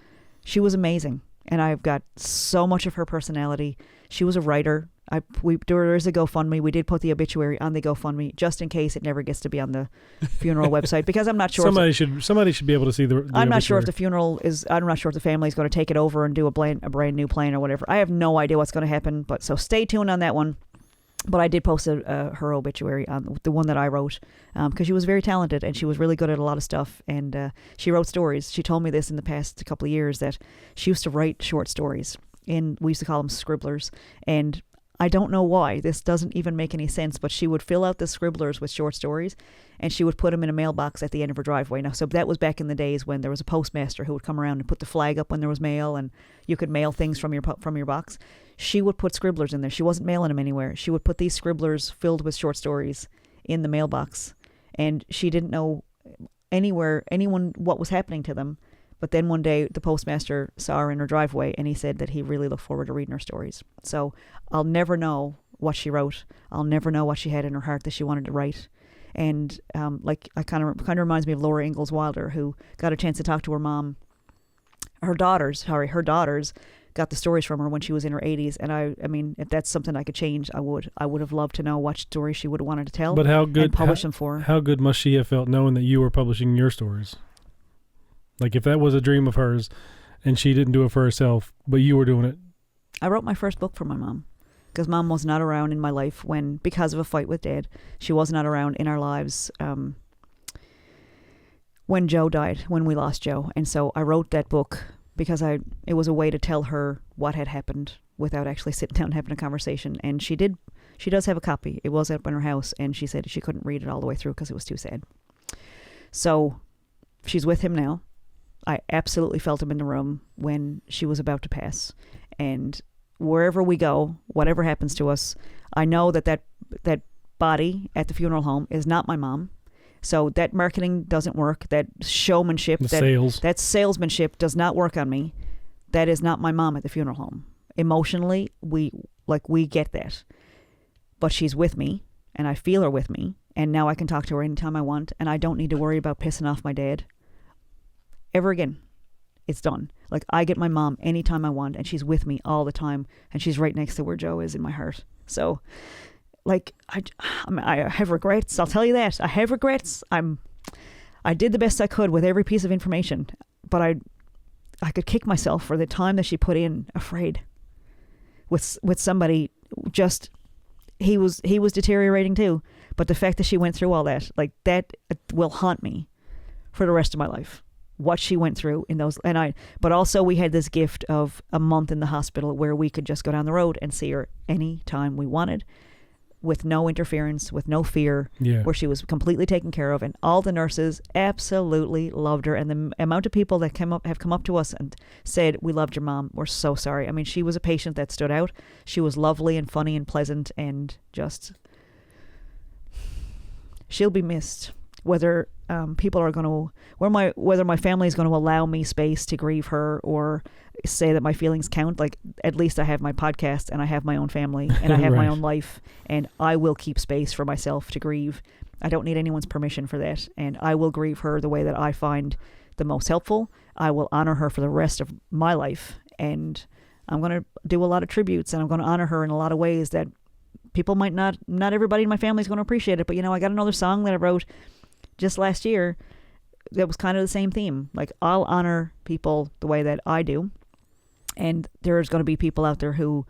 She was amazing. And I've got so much of her personality. She was a writer. There is a GoFundMe. We did put the obituary on the GoFundMe just in case it never gets to be on the funeral website, because I'm not sure. Somebody should be able to see the I'm not sure if the funeral is. I'm not sure if the family is going to take it over and do a brand new plan or whatever. I have no idea what's going to happen. But so stay tuned on that one. But I did post her obituary on the one that I wrote, because she was very talented and she was really good at a lot of stuff. And she wrote stories. She told me this in the past couple of years, that she used to write short stories. And we used to call them scribblers. And I don't know why. This doesn't even make any sense. But she would fill out the scribblers with short stories, and she would put them in a mailbox at the end of her driveway. Now, so that was back in the days when there was a postmaster who would come around and put the flag up when there was mail, and you could mail things from your box. She would put scribblers in there. She wasn't mailing them anywhere. She would put these scribblers filled with short stories in the mailbox, and she didn't know anyone what was happening to them. But then one day the postmaster saw her in her driveway, and he said that he really looked forward to reading her stories. So I'll never know what she wrote. I'll never know what she had in her heart that she wanted to write. And I kind of reminds me of Laura Ingalls Wilder, who got a chance to talk to her mom. Her daughters got the stories from her when she was in her 80s. And I mean, if that's something I could change, I would. I would have loved to know what stories she would have wanted to tell. But how good, and publish them for her. How good must she have felt knowing that you were publishing your stories? Like, if that was a dream of hers and she didn't do it for herself, but you were doing it. I wrote my first book for my mom, because Mom was not around in my life because of a fight with Dad. She was not around in our lives when Joe died, when we lost Joe. And so I wrote that book because it was a way to tell her what had happened without actually sitting down and having a conversation. And she does have a copy. It was up in her house, and she said she couldn't read it all the way through because it was too sad. So she's with him now. I absolutely felt him in the room when she was about to pass. And wherever we go, whatever happens to us, I know that body at the funeral home is not my mom. So that marketing doesn't work. That showmanship, that salesmanship does not work on me. That is not my mom at the funeral home. Emotionally, we get that. But she's with me, and I feel her with me. And now I can talk to her anytime I want, and I don't need to worry about pissing off my dad ever again. It's done. Like, I get my mom anytime I want, and she's with me all the time, and she's right next to where Joe is in my heart. So, I have regrets. I'll tell you that. I have regrets. I did the best I could with every piece of information, but I could kick myself for the time that she put in, afraid, with somebody. Just he was deteriorating too, but the fact that she went through all that, that will haunt me for the rest of my life. What she went through in those, but also we had this gift of a month in the hospital where we could just go down the road and see her any time we wanted, with no interference, with no fear, where she was completely taken care of, and all the nurses absolutely loved her. And the amount of people that have come up to us and said, "We loved your mom. We're so sorry." I mean, she was a patient that stood out. She was lovely and funny and pleasant, and just, she'll be missed. Whether people are going to, whether my family is going to allow me space to grieve her or say that my feelings count. At least I have my podcast, and I have my own family, and I have my own life, and I will keep space for myself to grieve. I don't need anyone's permission for that, and I will grieve her the way that I find the most helpful. I will honor her for the rest of my life, and I'm going to do a lot of tributes, and I'm going to honor her in a lot of ways that people might not everybody in my family is going to appreciate it. But, I got another song that I wrote just last year that was kind of the same theme. Like, I'll honor people the way that I do. And there's going to be people out there who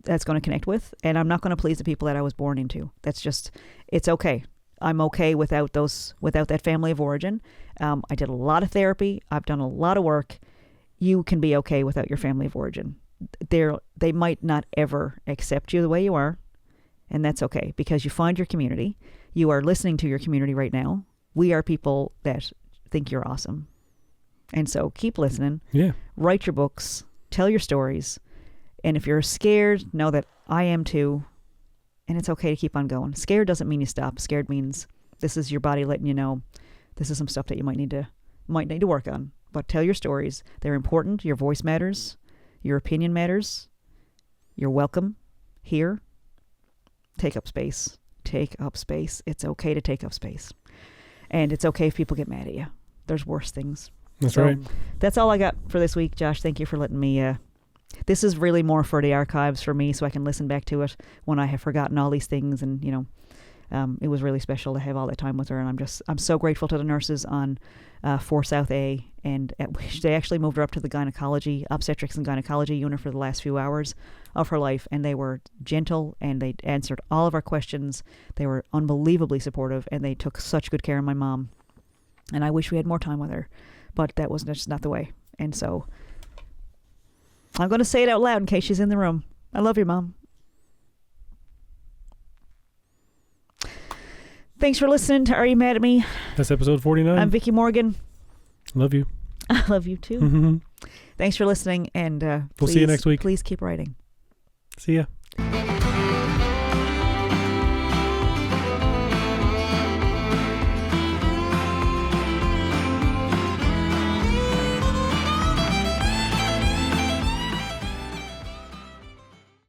that's going to connect with. And I'm not going to please the people that I was born into. That's just, it's okay. I'm okay without that family of origin. I did a lot of therapy. I've done a lot of work. You can be okay without your family of origin. They might not ever accept you the way you are, and that's okay, because you find your community. You are listening to your community right now. We are people that think you're awesome. And so keep listening. Yeah. Write your books. Tell your stories. And if you're scared, know that I am too. And it's okay to keep on going. Scared doesn't mean you stop. Scared means this is your body letting you know this is some stuff that you might need to work on. But tell your stories. They're important. Your voice matters. Your opinion matters. You're welcome here. Take up space. Take up space. It's okay to take up space. And it's okay if people get mad at you. There's worse things. That's right. That's all I got for this week, Josh. Thank you for letting me... this is really more for the archives for me, so I can listen back to it when I have forgotten all these things. And, it was really special to have all that time with her. And I'm so grateful to the nurses on 4 South A, and they actually moved her up to the obstetrics and gynecology unit for the last few hours of her life. And they were gentle, and they answered all of our questions. They were unbelievably supportive, and they took such good care of my mom. And I wish we had more time with her, but that was just not the way. And so I'm going to say it out loud in case she's in the room. I love you, Mom. Thanks for listening to Are You Mad at Me? That's episode 49. I'm Vickie Morgan. Love you. I love you too. Thanks for listening, and we'll see you next week. Please keep writing. See ya.